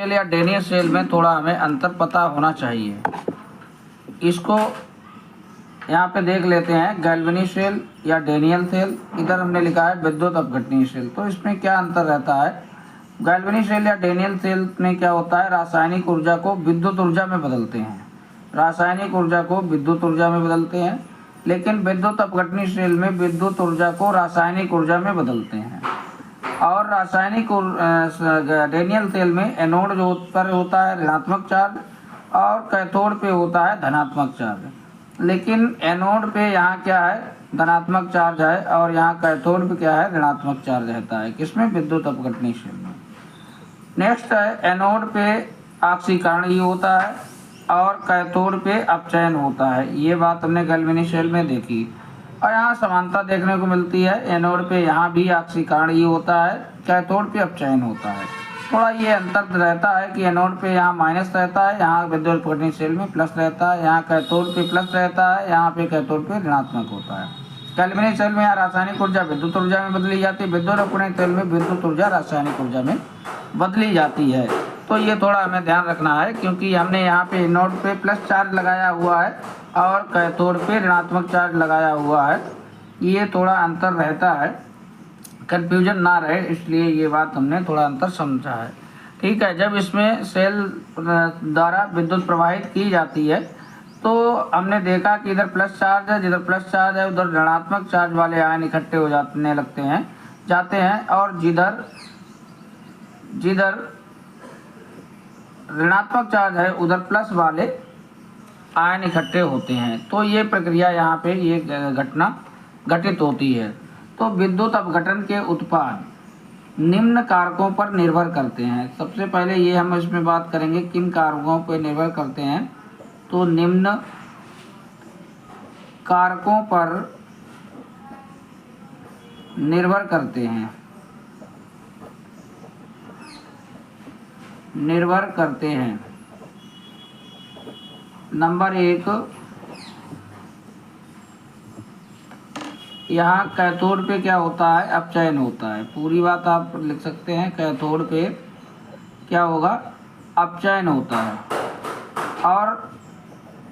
Cell या Daniel cell में थोड़ा हमें अंतर पता होना चाहिए। इसको यहाँ पे देख लेते हैं, गैल्वेनिक सेल या डेनियल सेल। इधर हमने लिखा है विद्युत अपघटनीय सेल। तो इसमें क्या अंतर रहता है? गैल्वेनिक सेल या डेनियल सेल में क्या होता है, रासायनिक ऊर्जा को विद्युत ऊर्जा में बदलते हैं, रासायनिक ऊर्जा को विद्युत ऊर्जा में बदलते हैं। लेकिन विद्युत अपघटनीय सेल में विद्युत ऊर्जा को रासायनिक ऊर्जा में बदलते हैं। और रासायनिक डेनियल सेल में एनोड जो पर होता है ऋणात्मक चार्ज और कैथोड पे होता है धनात्मक चार्ज। लेकिन एनोड पे यहाँ क्या है, धनात्मक चार्ज है, और यहाँ कैथोड पे क्या है, ऋणात्मक चार्ज रहता है। किसमें? विद्युत अपघटनीय सेल में। नेक्स्ट है, एनोड पे ऑक्सीकरण ही होता है और कैथोड पे अपचयन होता है। ये बात हमने गैल्वेनिक सेल में देखी। और यहाँ समानता देखने को मिलती है, एनोड पे यहाँ भी ऑक्सीकरण ही होता है, कैथोड पे अपचयन होता है। थोड़ा ये अंतर रहता है कि एनोड पे यहाँ माइनस रहता है, यहाँ विद्युत अपघटनीय सेल में प्लस रहता है, यहाँ कैथोड पे प्लस रहता है, यहाँ पे कैथोड पे ऋणात्मक होता है। गैल्वेनिक सेल में यहाँ रासायनिक ऊर्जा विद्युत ऊर्जा में बदली जाती है, विद्युत अपघटनीय सेल में विद्युत ऊर्जा रासायनिक ऊर्जा में बदली जाती है। तो ये थोड़ा हमें ध्यान रखना है, क्योंकि हमने यहाँ पे एनोड पे प्लस चार्ज लगाया हुआ है और कैथोड पे ऋणात्मक चार्ज लगाया हुआ है। ये थोड़ा अंतर रहता है, कन्फ्यूजन ना रहे, इसलिए ये बात हमने थोड़ा अंतर समझा है। ठीक है, जब इसमें सेल द्वारा विद्युत प्रवाहित की जाती है तो हमने देखा कि इधर प्लस चार्ज है, जिधर प्लस चार्ज है उधर ऋणात्मक चार्ज वाले आयन इकट्ठे हो जाते हैं और जिधर ऋणात्मक चार्ज है उधर प्लस वाले आयन इकट्ठे होते हैं। तो ये प्रक्रिया यहाँ पे ये घटना घटित होती है। तो विद्युत अपघटन के उत्पाद निम्न कारकों पर निर्भर करते हैं। सबसे पहले ये हम इसमें बात करेंगे किन कारकों पर निर्भर करते हैं। तो निम्न कारकों पर निर्भर करते हैं। नंबर 1, यहाँ कैथोड पे क्या होता है, अपचयन होता है। पूरी बात आप लिख सकते हैं, कैथोड पे क्या होगा, अपचयन होता है। और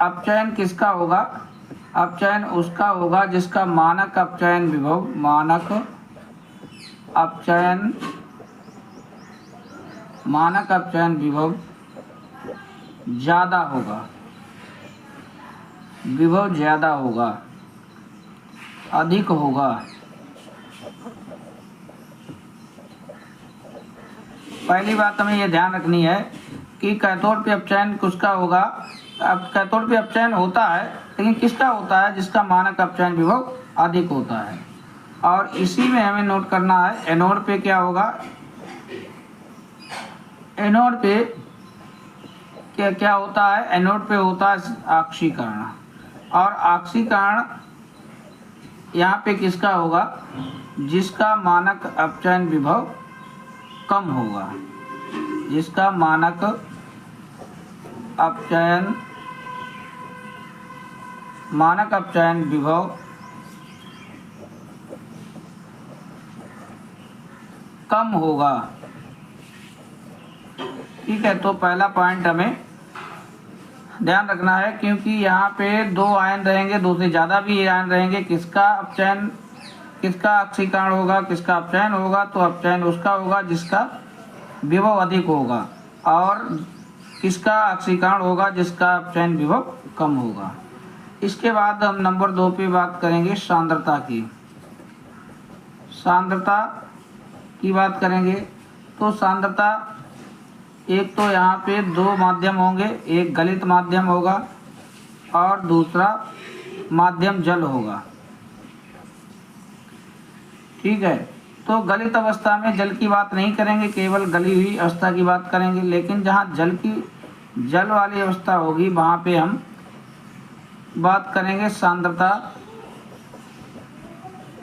अपचयन किसका होगा? अपचयन उसका होगा जिसका मानक अपचयन विभव ज़्यादा होगा, अधिक होगा। पहली बात हमें ये ध्यान रखनी है कि कैथोड पे अपचयन किसका होगा। अब कैथोड पे अपचयन होता है, लेकिन किसका होता है? जिसका मानक अपचयन विभव अधिक होता है। और इसी में हमें नोट करना है, एनोड पे क्या होगा, एनोड पे क्या होता है, एनोड पे होता है ऑक्सीकरण। और ऑक्सीकरण यहाँ पे किसका होगा? जिसका मानक अपचयन विभव कम होगा, जिसका मानक अपचयन विभव कम होगा। ठीक है, तो पहला पॉइंट हमें ध्यान रखना है, क्योंकि यहाँ पे 2 आयन रहेंगे, 2 से ज़्यादा भी आयन रहेंगे। किसका ऑक्सीकरण होगा, किसका अपचयन होगा? तो अपचयन उसका होगा जिसका विभव अधिक होगा, और किसका ऑक्सीकरण होगा जिसका अपचयन विभव कम होगा। इसके बाद हम नंबर 2 पे बात करेंगे सांद्रता की बात करेंगे। तो सांद्रता, एक तो यहाँ पे 2 माध्यम होंगे, एक गलित माध्यम होगा और दूसरा माध्यम जल होगा। ठीक है, तो गलित अवस्था में जल की बात नहीं करेंगे, केवल गली हुई अवस्था की बात करेंगे। लेकिन जहाँ जल वाली अवस्था होगी वहाँ पे हम बात करेंगे सांद्रता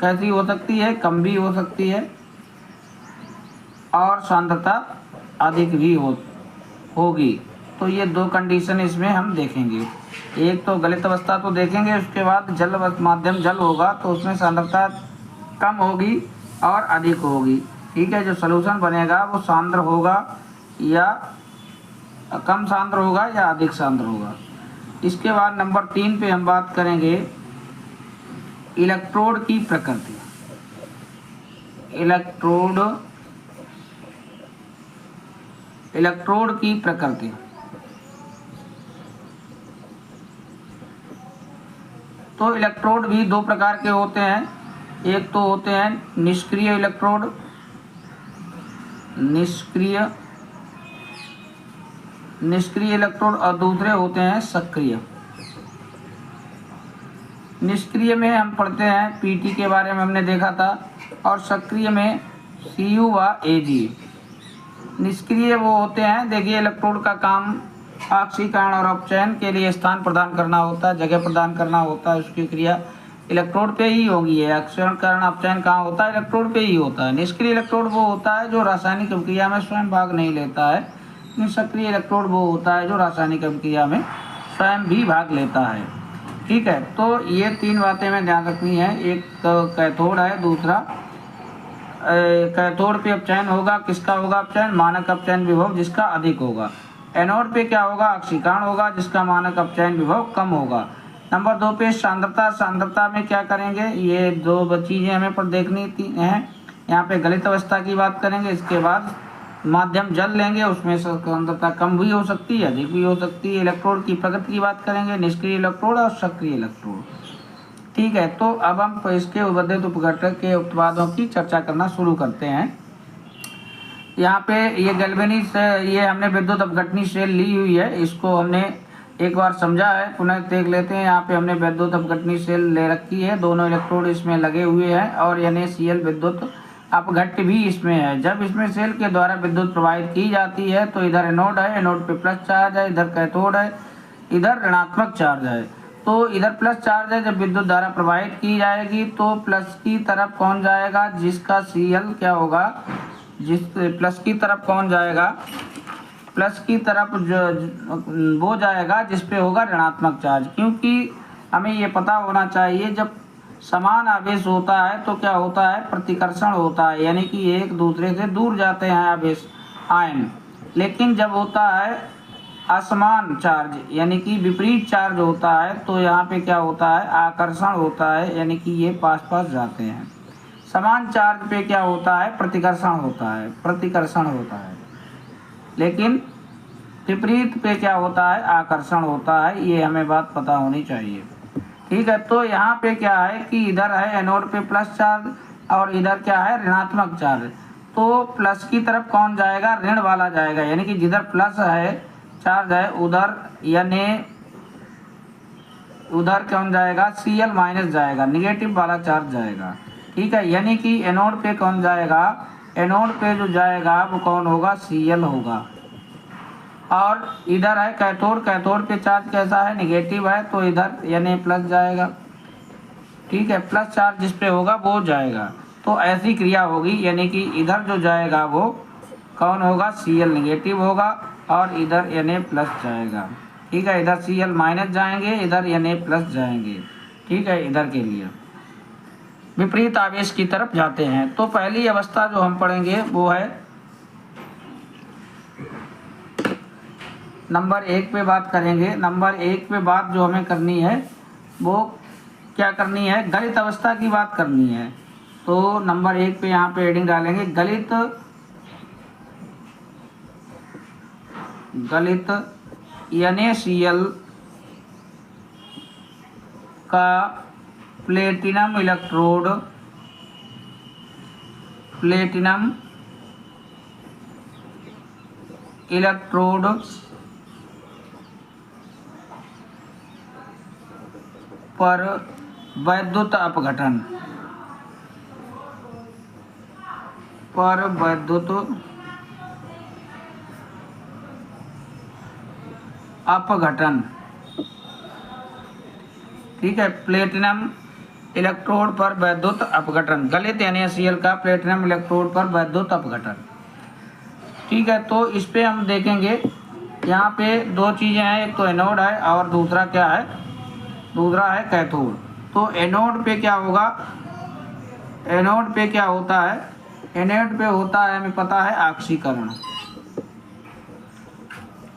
कैसी हो सकती है, कम भी हो सकती है और सांद्रता अधिक भी होगी। तो ये 2 कंडीशन इसमें हम देखेंगे। एक तो गलित अवस्था तो देखेंगे, उसके बाद माध्यम जल होगा तो उसमें सांद्रता कम होगी और अधिक होगी। ठीक है, जो सॉल्यूशन बनेगा वो सांद्र होगा या कम सांद्र होगा या अधिक सांद्र होगा। इसके बाद नंबर 3 पे हम बात करेंगे इलेक्ट्रोड की प्रकृति। इलेक्ट्रोड की प्रकृति। तो इलेक्ट्रोड भी दो प्रकार के होते हैं। एक तो होते हैं निष्क्रिय इलेक्ट्रोड, निष्क्रिय इलेक्ट्रोड, और दूसरे होते हैं सक्रिय। निष्क्रिय में हम पढ़ते हैं पीटी के बारे में हमने देखा था, और सक्रिय में सीयू व एजी। निष्क्रिय वो होते हैं, देखिए इलेक्ट्रोड का काम ऑक्सीकरण और अपचयन के लिए स्थान प्रदान करना होता है, जगह प्रदान करना होता है। उसकी क्रिया इलेक्ट्रोड पे ही होगी है। ऑक्सीकरण अपचयन कहाँ होता है? इलेक्ट्रोड पे ही होता है। निष्क्रिय इलेक्ट्रोड वो होता है जो रासायनिक अभिक्रिया में स्वयं भाग नहीं लेता है। सक्रिय इलेक्ट्रोड वो होता है जो रासायनिक अभिक्रिया में स्वयं भी भाग लेता है। ठीक है, तो ये 3 बातें हमें ध्यान रखनी है। एक तो कैथोड है, दूसरा कैथोड पे अपचयन होगा, किसका होगा अपचयन? मानक अपचयन विभव जिसका अधिक होगा। एनोड पे क्या होगा? ऑक्सीकरण होगा जिसका मानक अपचयन विभव कम होगा। नंबर 2 पे सांद्रता। सांद्रता में क्या करेंगे? ये 2 चीज़ें हमें पर देखनी हैं। यहाँ पे गलित अवस्था की बात करेंगे, इसके बाद माध्यम जल लेंगे, उसमें सांद्रता कम भी हो सकती है, अधिक भी हो सकती है। इलेक्ट्रोड की प्रकृति की बात करेंगे, निष्क्रिय इलेक्ट्रोड और सक्रिय इलेक्ट्रोड। ठीक है, तो अब हम इसके उद्वर्धित उपघटक के उत्पादों की चर्चा करना शुरू करते हैं। यहाँ पे ये गैल्वेनी से ये हमने विद्युत अपघटनी सेल ली हुई है, इसको हमने एक बार समझा है, पुनः देख लेते हैं। यहाँ पे हमने विद्युत अपघटनी सेल ले रखी है, दोनों इलेक्ट्रोड इसमें लगे हुए हैं और NaCl विद्युत अपघट्य भी इसमें है। जब इसमें सेल के द्वारा विद्युत प्रवाहित की जाती है तो इधर एनोड है, एनोड पे प्लस चार्ज है, इधर कैथोड है, इधर ऋणात्मक चार्ज है। तो इधर प्लस चार्ज है, जब विद्युत धारा प्रवाहित की जाएगी तो प्लस की तरफ कौन जाएगा? जिसका Cl क्या होगा? जिस प्लस की तरफ कौन जाएगा? प्लस की तरफ जो वो जाएगा जिस पे होगा ऋणात्मक चार्ज। क्योंकि हमें ये पता होना चाहिए जब समान आवेश होता है तो क्या होता है? प्रतिकर्षण होता है, यानी कि एक दूसरे से दूर जाते हैं आवेश आयन। लेकिन जब होता है असमान चार्ज यानी कि विपरीत चार्ज होता है तो यहाँ पे क्या होता है? आकर्षण होता है, यानी कि ये पास पास जाते हैं। समान चार्ज पे क्या होता है? प्रतिकर्षण होता है, प्रतिकर्षण होता है। लेकिन विपरीत पे क्या होता है? आकर्षण होता है। ये हमें बात पता होनी चाहिए। ठीक है, तो यहाँ पे क्या है कि इधर है एनोड पे प्लस चार्ज और इधर क्या है? ऋणात्मक चार्ज। तो प्लस की तरफ कौन जाएगा? ऋण वाला जाएगा, यानी कि जिधर प्लस है चार्ज है उधर, यानी उधर कौन जाएगा? Cl माइनस जाएगा, निगेटिव वाला चार्ज जाएगा। ठीक है, यानी कि एनोड पे कौन जाएगा? एनोड पे जो जाएगा वो कौन होगा? Cl होगा। और इधर है कैथोड, कैथोड पे चार्ज कैसा है? निगेटिव है, तो इधर यानी प्लस जाएगा। ठीक है, प्लस चार्ज जिस पे होगा वो जाएगा। तो ऐसी क्रिया होगी, यानी कि इधर जो जाएगा वो कौन होगा? Cl निगेटिव होगा और इधर Na प्लस जाएगा। ठीक है, इधर Cl माइनस जाएंगे, इधर Na प्लस जाएंगे। ठीक है, इधर के लिए विपरीत आवेश की तरफ जाते हैं। तो पहली अवस्था जो हम पढ़ेंगे वो है नंबर 1 पे बात करेंगे। नंबर 1 पे बात जो हमें करनी है वो क्या करनी है? गलित अवस्था की बात करनी है। तो नंबर 1 पे यहाँ पे हेडिंग डालेंगे गलित NaCl का प्लेटिनम इलेक्ट्रोड पर वैद्युत अपघटन ठीक है, प्लेटिनम इलेक्ट्रोड पर वैद्युत अपघटन, गलित NaCl का प्लेटिनम इलेक्ट्रोड पर वैद्युत अपघटन। ठीक है, तो इस पे हम देखेंगे। यहाँ पे 2 चीज़ें हैं, एक तो एनोड है और दूसरा क्या है? दूसरा है कैथोड। तो एनोड पे क्या होगा? एनोड पे क्या होता है? एनोड पे होता है, हमें पता है, ऑक्सीकरण।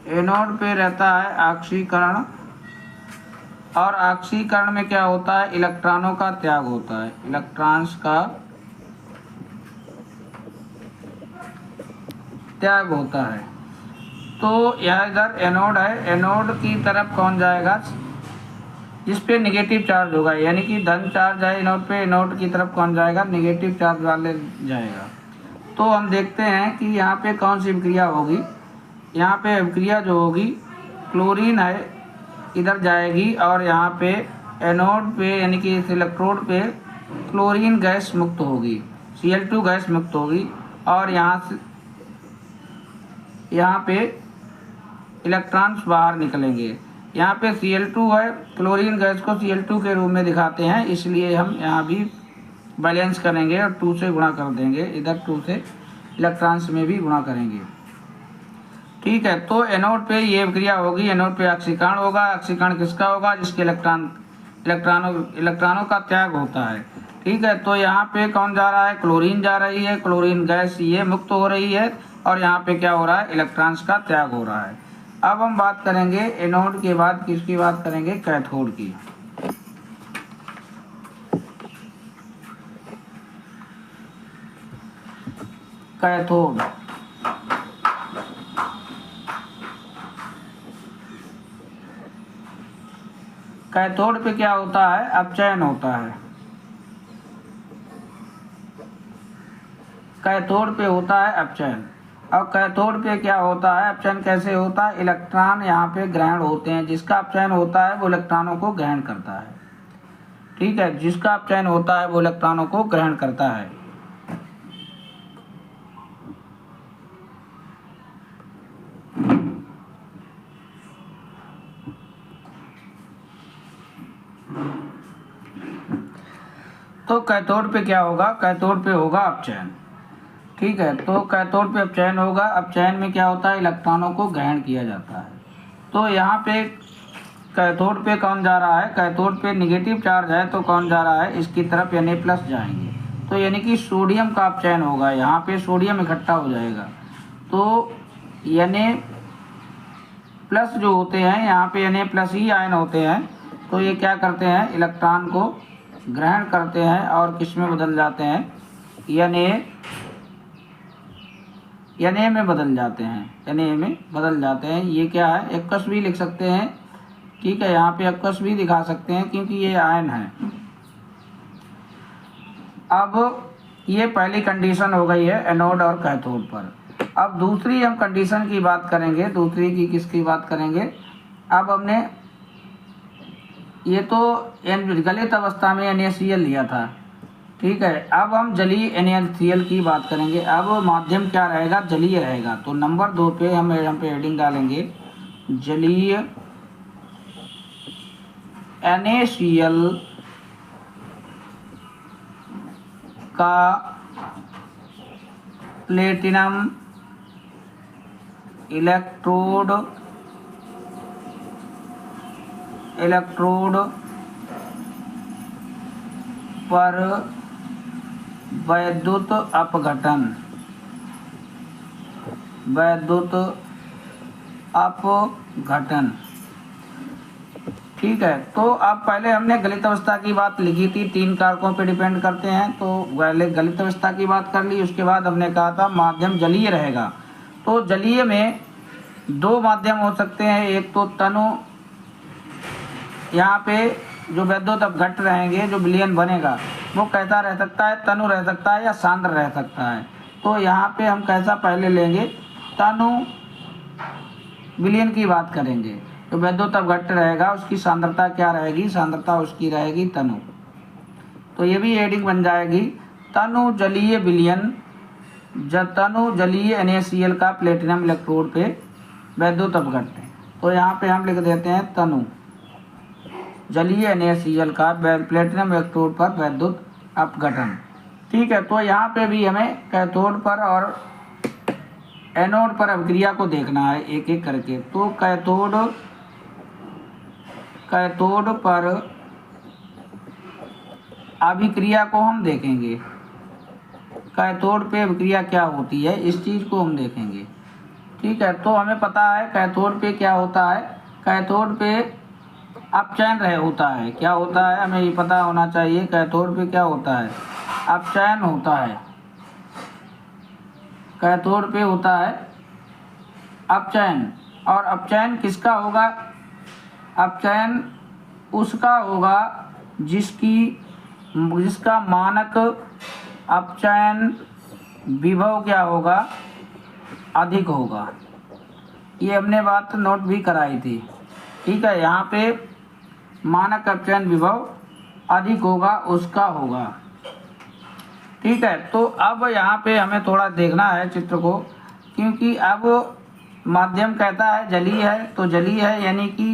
एनोड पे रहता है ऑक्सीकरण, और ऑक्सीकरण में क्या होता है, इलेक्ट्रॉनों का त्याग होता है, इलेक्ट्रॉन्स का त्याग होता है। तो यह इधर एनोड है, एनोड की तरफ कौन जाएगा, जिस पे निगेटिव चार्ज होगा, यानी कि धन चार्ज है एनोड पे, एनोड की तरफ कौन जाएगा, निगेटिव चार्ज वाले जाएगा। तो हम देखते हैं कि यहाँ पे कौन सी अभिक्रिया होगी। यहाँ पे अभिक्रिया जो होगी, क्लोरीन है इधर जाएगी, और यहाँ पे एनोड पे यानी कि इस इलेक्ट्रोड पे क्लोरीन गैस मुक्त होगी, Cl2 गैस मुक्त होगी, और यहाँ पे इलेक्ट्रॉन्स बाहर निकलेंगे। यहाँ पे Cl2 है, क्लोरीन गैस को Cl2 के रूप में दिखाते हैं, इसलिए हम यहाँ भी बैलेंस करेंगे और 2 से गुणा कर देंगे, इधर 2 से इलेक्ट्रॉन्स में भी गुणा करेंगे। ठीक है, तो एनोड पे ये अभिक्रिया होगी, एनोड पे ऑक्सीकरण होगा। ऑक्सीकरण किसका होगा, जिसके इलेक्ट्रॉनों का त्याग होता है। ठीक है, तो यहाँ पे कौन जा रहा है, क्लोरीन जा रही है, क्लोरीन गैस ये मुक्त हो रही है, और यहाँ पे क्या हो रहा है, इलेक्ट्रॉन्स का त्याग हो रहा है। अब हम बात करेंगे एनोड के बाद किसकी बात करेंगे, कैथोड की। कैथोड, कैथोड पे क्या होता है, अपचयन होता है। कैथोड पे होता है अपचयन, और कैथोड पे क्या होता है, अपचयन कैसे होता है, इलेक्ट्रॉन यहाँ पे ग्रहण होते हैं, जिसका अपचयन होता है वो इलेक्ट्रॉनों को ग्रहण करता है। ठीक है, जिसका अपचयन होता है वो इलेक्ट्रॉनों को ग्रहण करता है। तो कैथोड पे क्या होगा, कैथोड पे होगा अपचयन। ठीक है, तो कैथोड पे अपचयन होगा, अपचयन में क्या होता है, इलेक्ट्रॉनों को ग्रहण किया जाता है। तो यहाँ पे कैथोड पे कौन जा रहा है, कैथोड पे निगेटिव चार्ज है, तो कौन जा रहा है, इसकी तरफ Na+ जाएंगे, तो यानी कि सोडियम का अपचयन होगा, यहाँ पे सोडियम इकट्ठा हो जाएगा। तो Na+ जो होते हैं, यहाँ पे Na+ ही आयन होते हैं, तो ये क्या करते हैं, इलेक्ट्रॉन को ग्रहण करते हैं और किस में बदल जाते हैं, Na में बदल जाते हैं, Na में बदल जाते हैं। ये क्या है, एक्वस भी लिख सकते हैं। ठीक है, यहाँ पे एक्वस भी दिखा सकते हैं क्योंकि ये आयन है। अब ये पहली कंडीशन हो गई है एनोड और कैथोड पर। अब दूसरी हम कंडीशन की बात करेंगे, दूसरी की किसकी बात करेंगे। अब हमने ये तो गलित अवस्था में NaCl लिया था। ठीक है, अब हम जलीय NaCl की बात करेंगे। अब माध्यम क्या रहेगा, जलीय रहेगा। तो नंबर 2 पे हम यहाँ पे हेडिंग डालेंगे, जलीय NaCl का प्लेटिनम इलेक्ट्रोड पर वैद्युत अपघटन, ठीक है, तो अब पहले हमने गलित अवस्था की बात लिखी थी, 3 कारकों पे डिपेंड करते हैं, तो पहले गलित अवस्था की बात कर ली। उसके बाद हमने कहा था माध्यम जलीय रहेगा। तो जलीय में 2 माध्यम हो सकते हैं, एक तो तनु, यहाँ पे जो वैद्युत अपघट रहेंगे, जो विलयन बनेगा वो कैसा रह सकता है, तनु रह सकता है या सांद्र रह सकता है। तो यहाँ पे हम कैसा पहले लेंगे, तनु विलयन की बात करेंगे। तो वैद्युत अपघट रहेगा, उसकी सांद्रता क्या रहेगी, सांद्रता उसकी रहेगी तनु। तो ये भी हेडिंग बन जाएगी, तनु जलीय विलयन, तनु जलीय NaCl का प्लेटिनम इलेक्ट्रोड पे वैद्युत अपघट। तो यहाँ पे हम लिख देते हैं तनु जलीय NaCl का प्लेटिनम इलेक्ट्रोड पर वैद्युत अपघटन। ठीक है, तो यहाँ पे भी हमें कैथोड पर और एनोड पर अभिक्रिया को देखना है एक एक करके। तो कैथोड पर अभिक्रिया को हम देखेंगे, कैथोड पे अभिक्रिया क्या होती है, इस चीज़ को हम देखेंगे। ठीक है, तो हमें पता है कैथोड पे क्या होता है, कैथोड पे अपचयन रह होता है। क्या होता है हमें ये पता होना चाहिए, कैथोड पे क्या होता है, अपचयन होता है। कैथोड पे होता है अपचयन, और अपचयन किसका होगा, अपचयन उसका होगा जिसका मानक अपचयन विभव क्या होगा, अधिक होगा। ये हमने बात नोट भी कराई थी। ठीक है, यहाँ पे मानक अपचयन विभव अधिक होगा, उसका होगा। ठीक है, तो अब यहाँ पे हमें थोड़ा देखना है चित्र को, क्योंकि अब माध्यम कहता है जलीय है, तो जलीय है यानी कि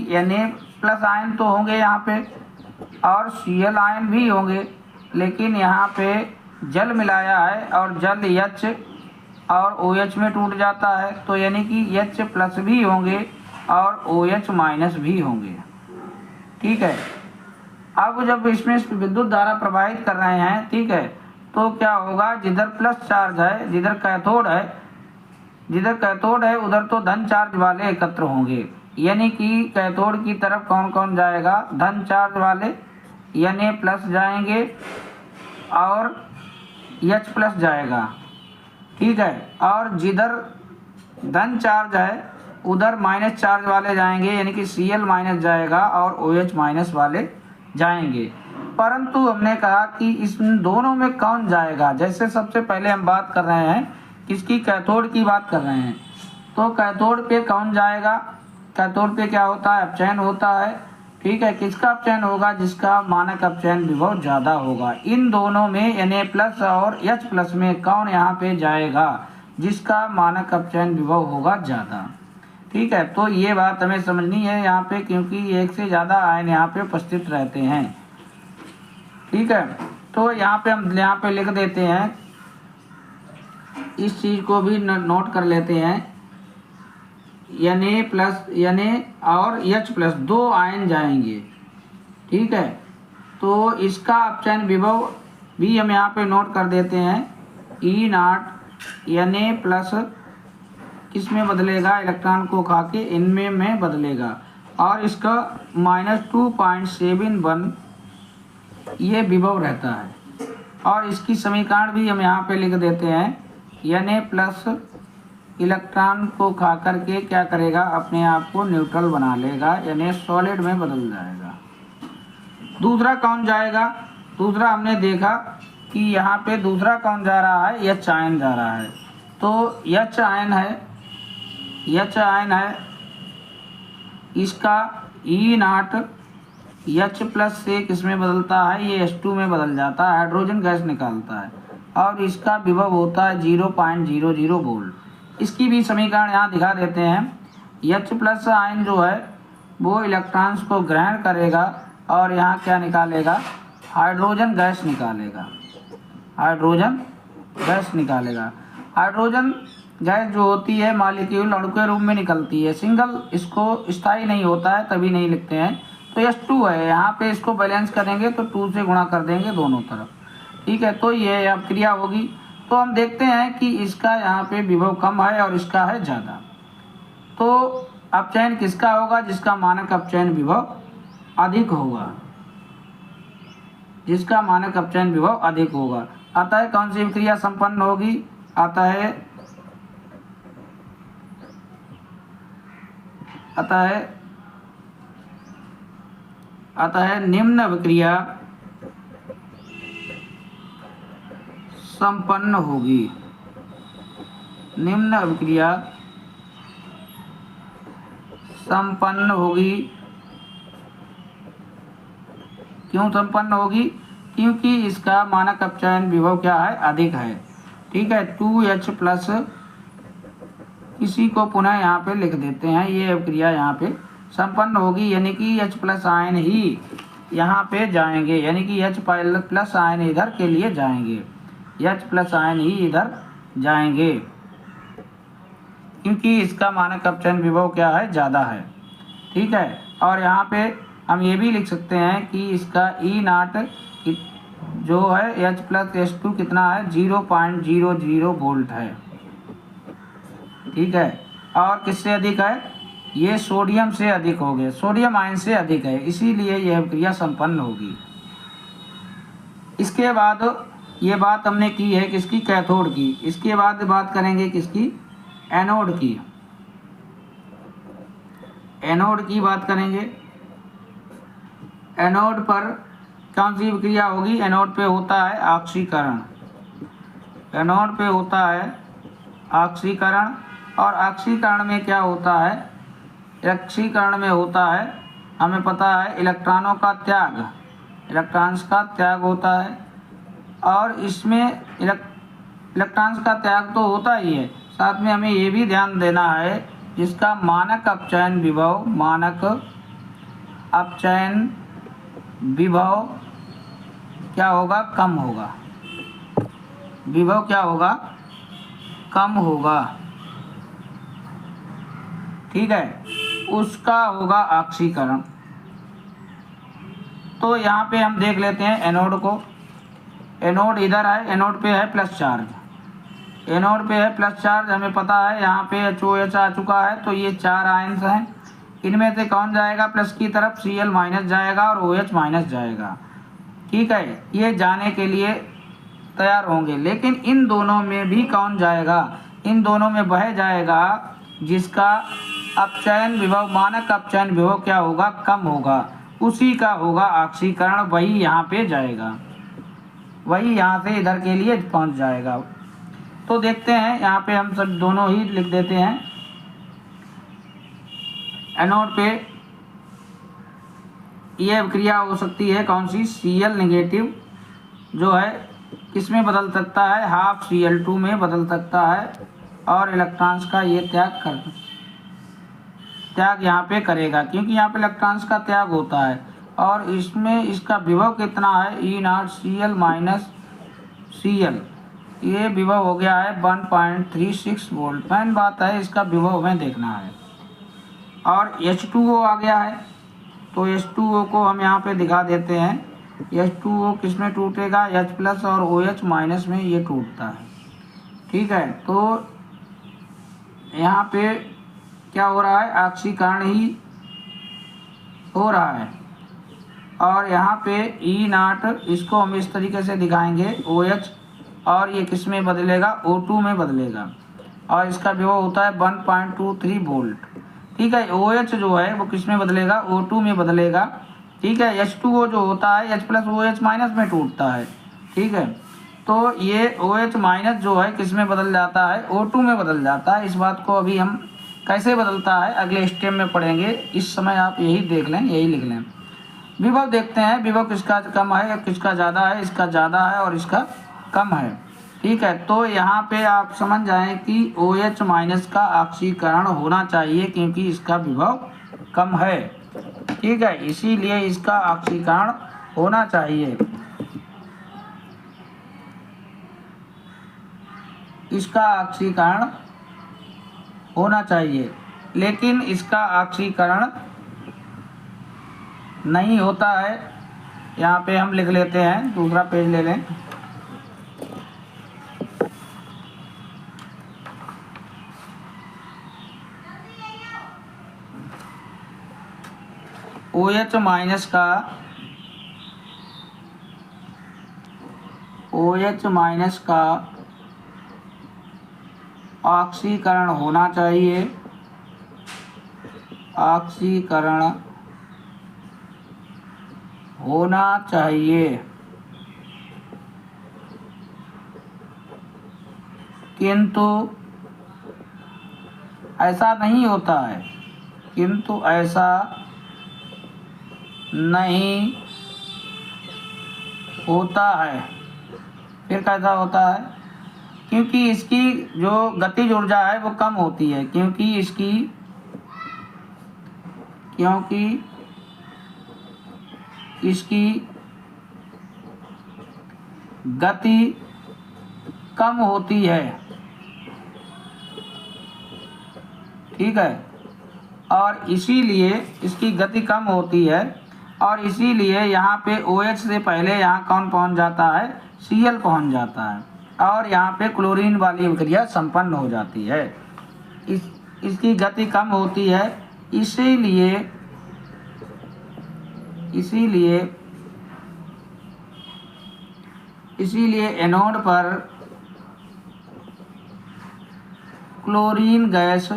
Na+ आयन तो होंगे यहाँ पे और Cl आयन भी होंगे, लेकिन यहाँ पे जल मिलाया है और जल H और OH में टूट जाता है, तो यानी कि H+ भी होंगे और OH- भी होंगे। ठीक है, अब जब इसमें विद्युत धारा प्रवाहित कर रहे हैं, ठीक है, तो क्या होगा, जिधर प्लस चार्ज है, जिधर कैथोड है उधर तो धन चार्ज वाले एकत्र होंगे, यानी कि कैथोड की तरफ कौन कौन जाएगा, धन चार्ज वाले Na+ जाएंगे और H+ जाएगा। ठीक है, और जिधर धन चार्ज है उधर माइनस चार्ज वाले जाएंगे, यानी कि Cl- जाएगा और OH- वाले जाएंगे। परंतु हमने कहा कि इन दोनों में कौन जाएगा, जैसे सबसे पहले हम बात कर रहे हैं किसकी, कैथोड की बात कर रहे हैं, तो कैथोड पे कौन जाएगा, कैथोड पे क्या होता है, अपचयन होता है। ठीक है, किसका अपचयन होगा, जिसका मानक अपचयन विभव ज़्यादा होगा। इन दोनों में Na+ और H+ में कौन यहाँ पे जाएगा, जिसका मानक अपचयन विभव होगा ज़्यादा। ठीक है, तो ये बात हमें समझनी है यहाँ पे, क्योंकि एक से ज़्यादा आयन यहाँ पे उपस्थित रहते हैं। ठीक है, तो यहाँ पे हम यहाँ पे लिख देते हैं, इस चीज़ को भी नोट कर लेते हैं, Na+ और H+ दो आयन जाएंगे। ठीक है, तो इसका अपचयन विभव भी हम यहाँ पे नोट कर देते हैं, E0 Na+ किस में बदलेगा, इलेक्ट्रॉन को खा के इनमें में बदलेगा, और इसका -2.71 ये विभव रहता है। और इसकी समीकरण भी हम यहाँ पे लिख देते हैं, Na+ इलेक्ट्रॉन को खा करके क्या करेगा, अपने आप को न्यूट्रल बना लेगा, यानी सॉलिड में बदल जाएगा। दूसरा कौन जाएगा, दूसरा हमने देखा कि यहाँ पे दूसरा कौन जा रहा है, H आयन जा रहा है। तो H आयन है, इसका E0 H+ से किस में बदलता है, ये H2 में बदल जाता है, हाइड्रोजन गैस निकालता है, और इसका विभव होता है 0.00 वोल्ट। इसकी भी समीकरण यहाँ दिखा देते हैं। H+ आयन जो है वो इलेक्ट्रॉन्स को ग्रहण करेगा और यहाँ क्या निकालेगा, हाइड्रोजन गैस निकालेगा, हाइड्रोजन गैस जो होती है मॉलिक्यूल अणु के रूप में निकलती है, सिंगल, इसको स्थायी नहीं होता है, तभी नहीं लिखते हैं। तो H2 है, यहाँ पे इसको बैलेंस करेंगे तो 2 से गुणा कर देंगे दोनों तरफ। ठीक है, तो ये अब क्रिया होगी, तो हम देखते हैं कि इसका यहाँ पे विभव कम है और इसका है ज़्यादा। तो अपचयन किसका होगा, जिसका मानक अपचयन विभव अधिक होगा, जिसका मानक अपचयन विभव अधिक होगा। अतः कौन सी क्रिया संपन्न होगी, अतः निम्न अभिक्रिया संपन्न होगी, निम्न अभिक्रिया संपन्न होगी। क्यों संपन्न होगी, क्योंकि इसका मानक अपचयन विभव क्या है, अधिक है। ठीक है, 2H+ इसी को पुनः यहाँ पे लिख देते हैं, ये अभिक्रिया यहाँ पे संपन्न होगी, यानी कि H+ आयन ही यहाँ पे जाएंगे, यानी कि H+ आयन इधर के लिए जाएंगे, H+ आयन ही इधर जाएंगे, क्योंकि इसका मानक अपचयन विभव क्या है, ज़्यादा है। ठीक है, और यहाँ पे हम ये भी लिख सकते हैं कि इसका E0 जो है H+H2 कितना है, 0.00 वोल्ट है। ठीक है, और किससे अधिक है, ये सोडियम से अधिक हो गए, सोडियम आयन से अधिक है, इसीलिए यह अभिक्रिया संपन्न होगी। इसके बाद ये बात हमने की है किसकी, कैथोड की। इसके बाद बात करेंगे किसकी, एनोड की। एनोड की बात करेंगे। एनोड पर कौन सी विक्रिया होगी, एनोड पे होता है ऑक्सीकरण। एनोड पे होता है ऑक्सीकरण, और ऑक्सीकरण में क्या होता है, ऑक्सीकरण में होता है, हमें पता है इलेक्ट्रॉनों का त्याग, इलेक्ट्रॉन्स का त्याग होता है। और इसमें इलेक्ट्रॉन्स का त्याग तो होता ही है, साथ में हमें ये भी ध्यान देना है जिसका मानक अपचयन विभव, मानक अपचयन विभव क्या होगा, कम होगा। विभव क्या होगा, कम होगा, ठीक है, उसका होगा ऑक्सीकरण। तो यहाँ पे हम देख लेते हैं एनोड को। एनोड इधर है, एनोड पे है प्लस चार्ज, एनोड पे है प्लस चार्ज, हमें पता है यहाँ पे HOH आ चुका है, तो ये 4 आयन्स हैं। इनमें से कौन जाएगा प्लस की तरफ, Cl माइनस जाएगा और OH माइनस जाएगा, ठीक है, ये जाने के लिए तैयार होंगे। लेकिन इन दोनों में भी कौन जाएगा, इन दोनों में वह जाएगा जिसका अपचयन विभव, मानक अपचयन विभव क्या होगा, कम होगा, उसी का होगा ऑक्सीकरण, वही यहाँ पे जाएगा, वही यहाँ से इधर के लिए पहुँच जाएगा। तो देखते हैं यहाँ पे हम सब दोनों ही लिख देते हैं। एनोड पे ये अभिक्रिया हो सकती है कौन सी, Cl नेगेटिव जो है किस में बदल सकता है, हाफ Cl2 में बदल सकता है, और इलेक्ट्रॉन्स का ये त्याग यहाँ पे करेगा, क्योंकि यहाँ पे इलेक्ट्रॉन्स का त्याग होता है। और इसमें इसका विभव कितना है, E0 Cl माइनस Cl, ये विभव हो गया है 1.36 वोल्ट। मेन बात है इसका विभव हमें देखना है। और H2O आ गया है, तो H2O को हम यहाँ पे दिखा देते हैं। H2O किस में टूटेगा, H प्लस और OH माइनस में ये टूटता है, ठीक है। तो यहाँ पे क्या हो रहा है, ऑक्सीकरण ही हो रहा है। और यहाँ पे E0 इसको हम इस तरीके से दिखाएंगे, OH, और ये किस में बदलेगा, O2 में बदलेगा, और इसका विभव होता है 1.23 वोल्ट, ठीक है। OH जो है वो किस में बदलेगा, O2 में बदलेगा, ठीक है। H2O जो होता है H प्लस OH माइनस में टूटता है, ठीक है। तो ये OH माइनस जो है किस में बदल जाता है, O2 में बदल जाता है। इस बात को अभी हम कैसे बदलता है अगले स्टेप में पढ़ेंगे, इस समय आप यही देख लें, यही लिख लें। विभव देखते हैं, विभव किसका कम है या किसका ज़्यादा है, इसका ज़्यादा है और इसका कम है, ठीक है। तो यहाँ पे आप समझ जाएं कि OH माइनस का ऑक्सीकरण होना चाहिए, क्योंकि इसका विभव कम है, ठीक है, इसीलिए इसका ऑक्सीकरण होना चाहिए, इसका ऑक्सीकरण होना चाहिए। लेकिन इसका ऑक्सीकरण नहीं होता है। यहाँ पे हम लिख लेते हैं, दूसरा पेज ले लें। OH माइनस का ऑक्सीकरण होना चाहिए, ऑक्सीकरण होना चाहिए, किंतु ऐसा नहीं होता है, किंतु ऐसा नहीं होता है। फिर कैसा होता है, क्योंकि इसकी जो गतिज ऊर्जा है वो कम होती है, क्योंकि इसकी गति कम होती है, ठीक है। और इसीलिए इसकी गति कम होती है, और इसीलिए यहाँ पे OH से पहले यहाँ कौन पहुँच जाता है, Cl पहुँच जाता है, और यहाँ पे क्लोरीन वाली अभिक्रिया संपन्न हो जाती है। इसकी गति कम होती है, इसीलिए एनोड पर क्लोरीन गैस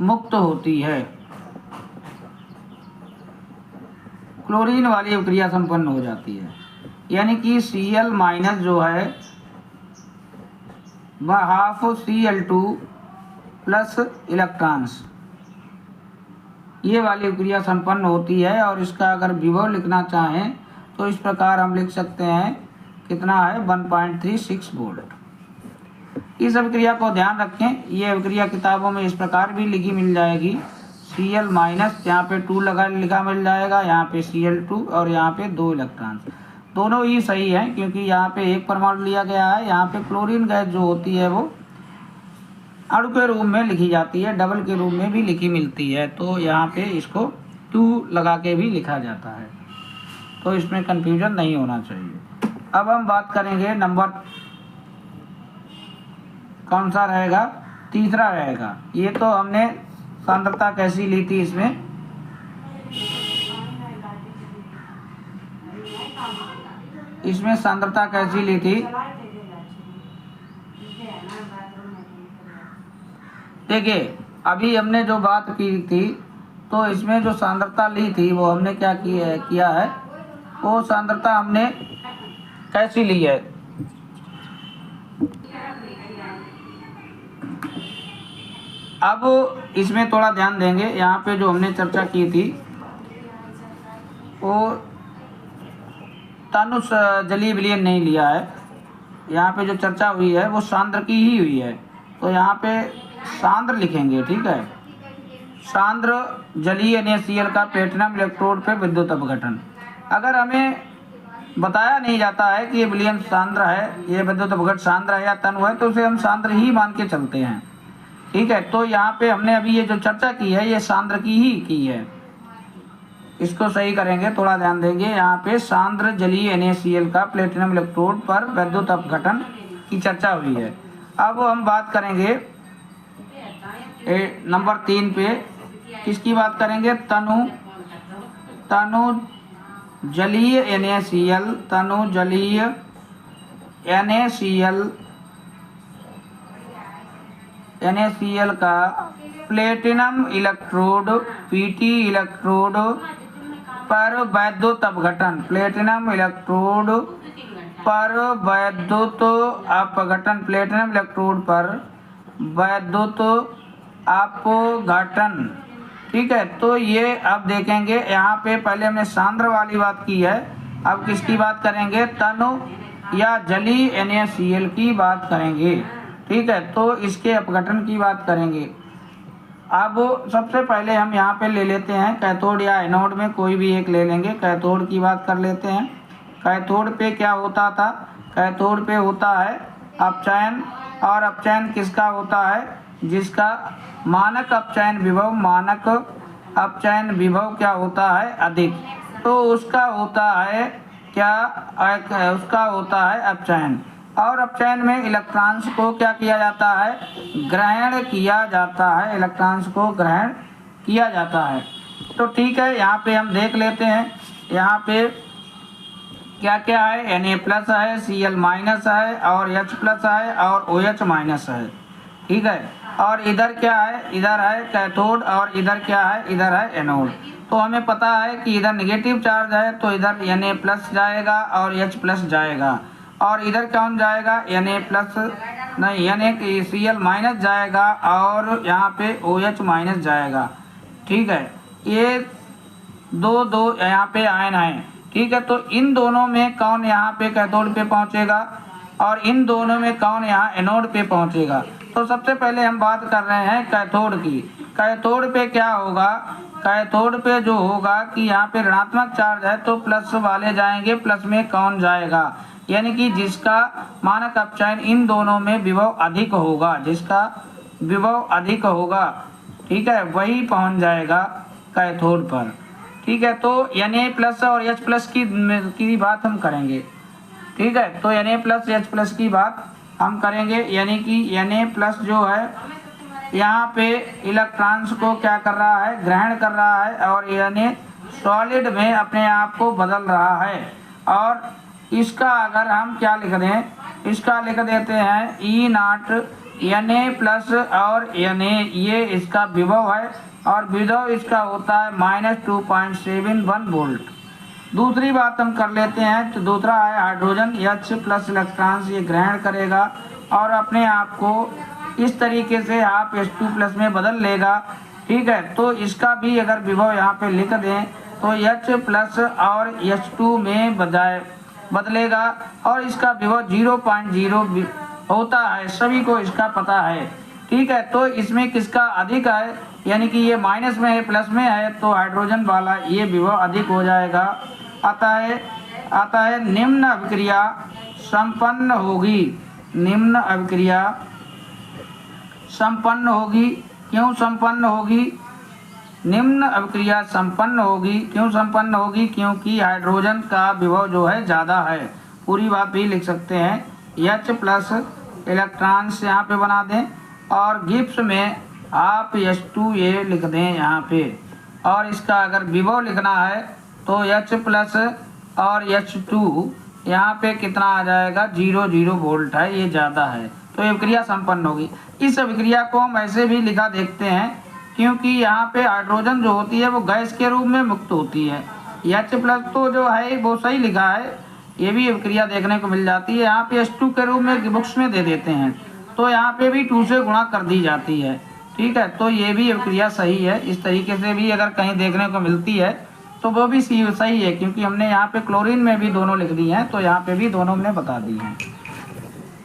मुक्त होती है, क्लोरीन वाली अभिक्रिया संपन्न हो जाती है। यानी कि Cl माइनस जो है वह हाफ Cl2 प्लस इलेक्ट्रॉन्स, ये वाली अभिक्रिया संपन्न होती है। और इसका अगर विभव लिखना चाहें तो इस प्रकार हम लिख सकते हैं, कितना है 1.36 वोल्ट। इस अभिक्रिया को ध्यान रखें, ये अभिक्रिया किताबों में इस प्रकार भी लिखी मिल जाएगी, Cl माइनस यहाँ पे 2 लिखा मिल जाएगा, यहाँ पे Cl2 और यहाँ पे 2 इलेक्ट्रॉन। दोनों ही सही हैं क्योंकि यहाँ पे एक परमाणु लिया गया है। यहाँ पे क्लोरीन गैस जो होती है वो अणु के रूप में लिखी जाती है, डबल के रूप में भी लिखी मिलती है, तो यहाँ पे इसको 2 लगा के भी लिखा जाता है, तो इसमें कंफ्यूजन नहीं होना चाहिए। अब हम बात करेंगे नंबर कौन सा रहेगा, तीसरा रहेगा। ये तो हमने सांद्रता कैसी ली थी, इसमें सांद्रता कैसी ली थी, देखिए अभी हमने जो बात की थी तो इसमें जो सांद्रता ली थी वो हमने क्या किया है, वो सांद्रता हमने कैसी ली है। अब इसमें थोड़ा ध्यान देंगे, यहाँ पे जो हमने चर्चा की थी वो तनु जलीय विलयन नहीं लिया है, यहाँ पे जो चर्चा हुई है वो सांद्र की ही हुई है, तो यहाँ पे सांद्र लिखेंगे, ठीक है। सांद्र जलीय NaCl का प्लेटिनम इलेक्ट्रोड पे विद्युत अपघटन। अगर हमें बताया नहीं जाता है कि ये विलयन सांद्र है, ये विद्युत अपघटन सांद्र है या तनु है, तो उसे हम सांद्र ही मान के चलते हैं, ठीक है। तो यहाँ पे हमने अभी ये जो चर्चा की है ये सांद्र की ही की है, इसको सही करेंगे, थोड़ा ध्यान देंगे। यहाँ पे सांद्र जलीय NaCl का प्लेटिनम इलेक्ट्रोड पर विद्युत अपघटन की चर्चा हुई है। अब हम बात करेंगे नंबर 3 पे, किसकी बात करेंगे, तनु जलीय NaCl का प्लेटिनम इलेक्ट्रोड Pt इलेक्ट्रोड पर वैद्युत अपघटन, प्लेटिनम इलेक्ट्रोड पर वैद्युत अपघटन, प्लेटिनम इलेक्ट्रोड पर वैद्युत अपघटन, ठीक है। तो ये अब देखेंगे, यहाँ पे पहले हमने सांद्र वाली बात की है, अब किसकी बात करेंगे, तनु या जलीय NaCl की बात करेंगे, ठीक है। तो इसके अपघटन की बात करेंगे। अब सबसे पहले हम यहाँ पे ले लेते हैं कैथोड या एनोड में कोई भी एक ले लेंगे। कैथोड की बात कर लेते हैं। कैथोड पे क्या होता था, कैथोड पे होता है अपचयन, और अपचयन किसका होता है, जिसका मानक अपचयन विभव क्या होता है, अधिक, तो उसका होता है क्या, उसका होता है अपचयन। और अपचयन में इलेक्ट्रॉन्स को क्या किया जाता है, ग्रहण किया जाता है, इलेक्ट्रॉन्स को ग्रहण किया जाता है। तो ठीक है, यहाँ पे हम देख लेते हैं, यहाँ पे क्या क्या है, Na प्लस है, Cl माइनस है, और H प्लस है, और OH माइनस है, ठीक है। और इधर क्या है, इधर है कैथोड, और इधर क्या है, इधर है एनोड। तो हमें पता है कि इधर नेगेटिव चार्ज है तो इधर Na प्लस जाएगा और H प्लस जाएगा, और इधर कौन जाएगा, Na प्लस नहीं, Na Cl माइनस जाएगा, और यहाँ पे OH माइनस जाएगा, ठीक है। ये दो यहाँ पे आयन हैं, ठीक है। तो इन दोनों में कौन यहाँ पे कैथोड पे पहुँचेगा, और इन दोनों में कौन यहाँ एनोड पे पहुँचेगा। तो सबसे पहले हम बात कर रहे हैं कैथोड की। कैथोड पे क्या होगा, कैथोड पे जो होगा कि यहाँ पे ऋणात्मक चार्ज है तो प्लस वाले जाएंगे, प्लस में कौन जाएगा, यानी कि जिसका मानक अपचयन इन दोनों में विभव अधिक होगा, जिसका विभव अधिक होगा, ठीक है, वही पहुंच जाएगा कैथोड पर, ठीक है। तो Na प्लस और H प्लस की बात हम करेंगे, ठीक है। तो Na प्लस H प्लस की बात हम करेंगे, यानी कि Na+ जो है यहाँ पे इलेक्ट्रॉन्स को क्या कर रहा है, ग्रहण कर रहा है, और Na सॉलिड में अपने आप को बदल रहा है। और इसका अगर हम क्या लिख दें, इसका लिख देते हैं E0 Na+ और Na, ये इसका विभव है, और विभव इसका होता है -2.71 वोल्ट। दूसरी बात हम कर लेते हैं, तो दूसरा है हाइड्रोजन H+ इलेक्ट्रॉन्स ये ग्रहण करेगा और अपने आप को इस तरीके से हाफ H2+ में बदल लेगा। ठीक है, तो इसका भी अगर विभव यहाँ पे लिख दें तो H+ और H2 में बदलेगा, और इसका विभव 0.0 होता है, सभी को इसका पता है। ठीक है, तो इसमें किसका अधिक है, यानी कि ये माइनस में है प्लस में है, तो हाइड्रोजन वाला ये विभव अधिक हो जाएगा। आता है निम्न अभिक्रिया संपन्न होगी, निम्न अभिक्रिया संपन्न होगी। क्यों संपन्न होगी, निम्न अभिक्रिया संपन्न होगी, क्यों संपन्न होगी, क्योंकि हाइड्रोजन का विभव जो है ज़्यादा है। पूरी बात भी लिख सकते हैं, H+ इलेक्ट्रॉन्स यहाँ पे बना दें, और गिब्स में आप H2 ये लिख दें यहाँ पे, और इसका अगर विभव लिखना है तो H+ और H2 यहाँ पे कितना आ जाएगा, 0.0 वोल्ट है, ये ज़्यादा है, तो अभिक्रिया संपन्न होगी। इस अभिक्रिया को हम ऐसे भी लिखा देखते हैं, क्योंकि यहाँ पे हाइड्रोजन जो होती है वो गैस के रूप में मुक्त होती है। H+ तो जो है वो सही लिखा है, ये भी अभिक्रिया देखने को मिल जाती है। यहाँ पे H2 के रूप में बुक्स में दे देते हैं, तो यहाँ पे भी 2 से गुणा कर दी जाती है। ठीक है, तो ये भी अभिक्रिया सही है। इस तरीके से भी अगर कहीं देखने को मिलती है तो वो भी सही है, क्योंकि हमने यहाँ पे क्लोरीन में भी दोनों लिख दी हैं, तो यहाँ पे भी दोनों हमने बता दी हैं।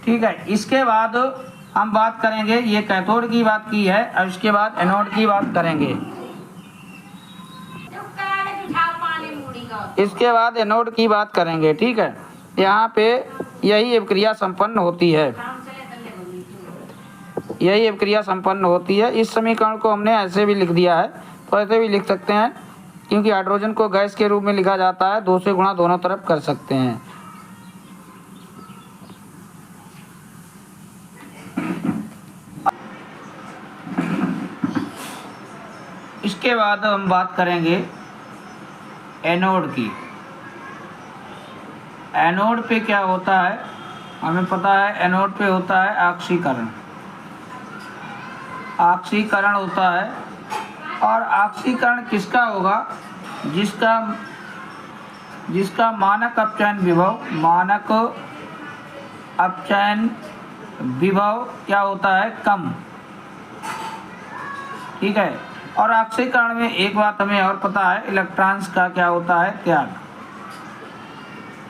ठीक है, इसके बाद हम बात करेंगे, ये कैथोड की बात की है, अब इसके बाद एनोड की बात करेंगे। इसके बाद एनोड की बात करेंगे। ठीक है, यहाँ पे यही अभिक्रिया संपन्न होती है, यही अभिक्रिया संपन्न होती है। इस समीकरण को हमने ऐसे भी लिख दिया है, तो ऐसे भी लिख सकते हैं, क्योंकि हाइड्रोजन को गैस के रूप में लिखा जाता है, 2 से गुणा दोनों तरफ कर सकते हैं। इसके बाद हम बात करेंगे एनोड की। एनोड पे क्या होता है, हमें पता है एनोड पे होता है ऑक्सीकरण, ऑक्सीकरण होता है। और ऑक्सीकरण किसका होगा, जिसका मानक अपचयन विभव, मानक अपचयन विभव क्या होता है, कम। ठीक है, और ऑक्सीकरण में एक बात हमें और पता है, इलेक्ट्रॉन्स का क्या होता है, त्याग,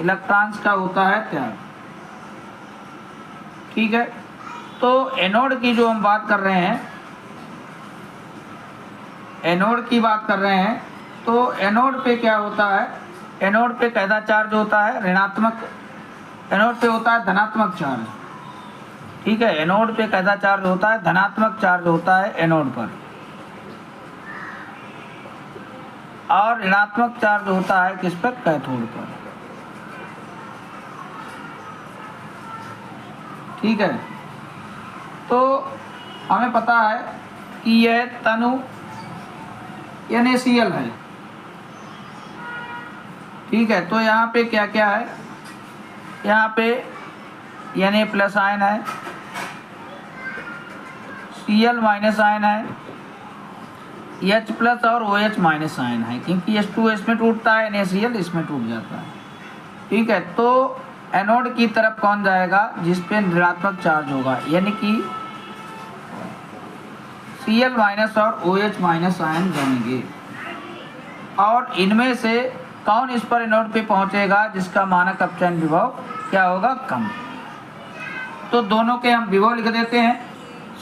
इलेक्ट्रॉन्स का होता है त्याग। ठीक है, तो एनोड की जो हम बात कर रहे हैं, एनोड की बात कर रहे हैं, तो एनोड पे क्या होता है, एनोड पे कैसा चार्ज होता है, ऋणात्मक। एनोड पे होता है धनात्मक चार्ज। ठीक है, एनोड पे कैसा चार्ज होता है, धनात्मक चार्ज होता है एनोड पर, और ऋणात्मक चार्ज होता है किस पर, कैथोड पर। ठीक है, तो हमें पता है कि यह तनु NaCl है। ठीक है, तो यहाँ पे क्या क्या है, यहाँ पे Na+ आयन है, Cl- आयन है, H+ और OH- आयन है, क्योंकि H2 इसमें टूटता है, NaCl इसमें टूट जाता है। ठीक है, तो एनोड की तरफ कौन जाएगा, जिस पे ऋणात्मक चार्ज होगा, यानी कि Cl- और OH- आयन जाएंगे। और इनमें से कौन इस पर एनोड पे पहुंचेगा, जिसका मानक अपचयन विभव क्या होगा, कम। तो दोनों के हम विभव लिख देते हैं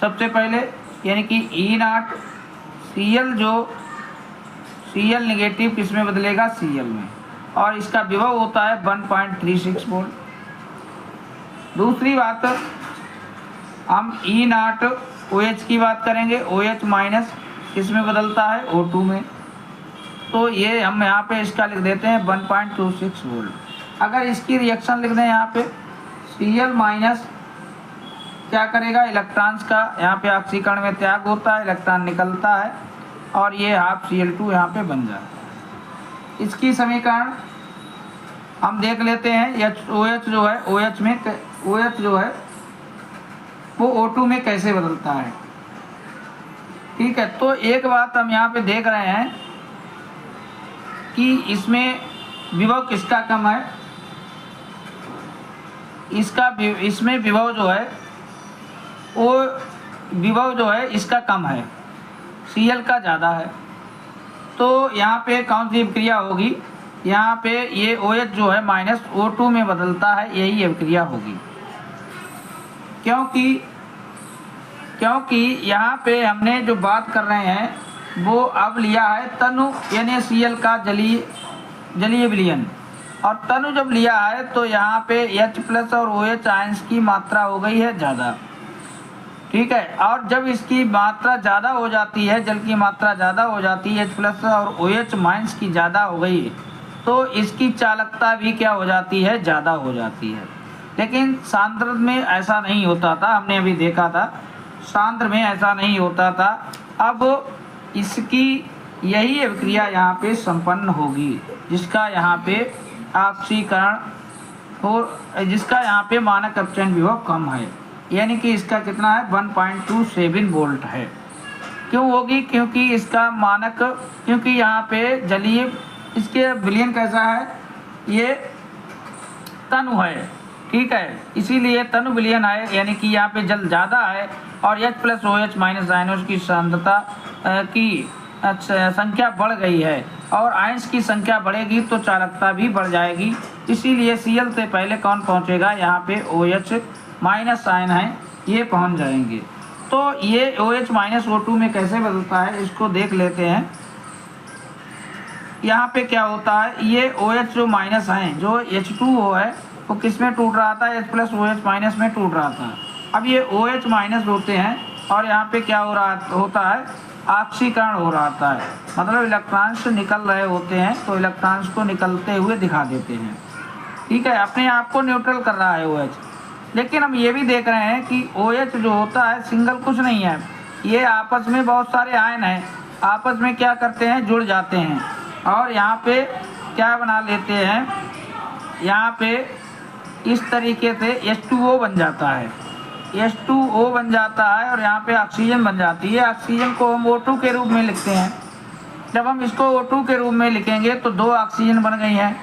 सबसे पहले, यानी कि E0 Cl, जो Cl निगेटिव किस में बदलेगा, Cl में, और इसका विभव होता है 1.36 वोल्ट। दूसरी बात हम E0 OH की बात करेंगे, OH- किस में बदलता है, O2 में, तो ये हम यहाँ पे इसका लिख देते हैं 1.26 वोल्ट। अगर इसकी रिएक्शन लिख दें यहाँ पे, Cl- क्या करेगा, इलेक्ट्रॉन्स का यहाँ पे ऑक्सीकरण में त्याग होता है, इलेक्ट्रॉन निकलता है और ये हाफ Cl2 यहाँ पे बन जाता है। इसकी समीकरण हम देख लेते हैं। OH जो है OH जो है वो O2 में कैसे बदलता है। ठीक है, तो एक बात हम यहाँ पे देख रहे हैं कि इसमें विभव किसका कम है। इसमें विभव जो है वो विभव जो है इसका कम है, Cl का ज़्यादा है। तो यहाँ पे कौन सी अभिक्रिया होगी, यहाँ पे ये OH जो है -O2 में बदलता है, यही अभिक्रिया होगी। क्योंकि यहाँ पे हमने जो बात कर रहे हैं वो अब लिया है तनु यानी Cl का जलीय विलयन, और तनु जब लिया है तो यहाँ पे H+ और OH आयंस की मात्रा हो गई है ज़्यादा। ठीक है, और जब इसकी मात्रा ज़्यादा हो जाती है, जल की मात्रा ज़्यादा हो जाती है, H+ और OH माइनस की ज़्यादा हो गई, तो इसकी चालकता भी क्या हो जाती है, ज़्यादा हो जाती है। लेकिन सांद्र में ऐसा नहीं होता था, हमने अभी देखा था सांद्र में ऐसा नहीं होता था। अब इसकी यही अभिक्रिया यहाँ पे संपन्न होगी, जिसका यहाँ पे ऑक्सीकरण हो, जिसका यहाँ पे मानक अपचयन विभव कम है, यानी कि इसका कितना है 1.27 वोल्ट है। क्यों होगी, क्योंकि इसका मानक, क्योंकि यहाँ पे जलीय इसके विलयन कैसा है, ये तनु है। ठीक है, इसीलिए तनु विलयन है, यानी कि यहाँ पे जल ज़्यादा है और H+ OH माइनस आयनों की सांद्रता की संख्या बढ़ गई है, और आयंस की संख्या बढ़ेगी तो चालकता भी बढ़ जाएगी। इसीलिए Cl से पहले कौन पहुँचेगा, यहाँ पे OH माइनस आयन है, ये पहुँच जाएंगे। तो ये OH -O2 में कैसे बदलता है इसको देख लेते हैं। यहाँ पे क्या होता है, ये OH जो माइनस है, जो H2O है, वो किस में टूट रहा था, H+ OH माइनस में टूट रहा था। अब ये OH माइनस होते हैं और यहाँ पे क्या होता है, ऑक्सीकरण हो रहा है, मतलब इलेक्ट्रॉन्स निकल रहे होते हैं, तो इलेक्ट्रॉन्स को निकलते हुए दिखा देते हैं। ठीक है, अपने आप को न्यूट्रल कर रहा है OH। लेकिन हम ये भी देख रहे हैं कि OH जो होता है सिंगल कुछ नहीं है, ये आपस में बहुत सारे आयन हैं, आपस में क्या करते हैं, जुड़ जाते हैं, और यहाँ पे क्या बना लेते हैं, यहाँ पे इस तरीके से H2O बन जाता है, H2O बन जाता है, और यहाँ पे ऑक्सीजन बन जाती है। ऑक्सीजन को हम O2 के रूप में लिखते हैं। जब हम इसको O2 के रूप में लिखेंगे तो 2 ऑक्सीजन बन गई हैं।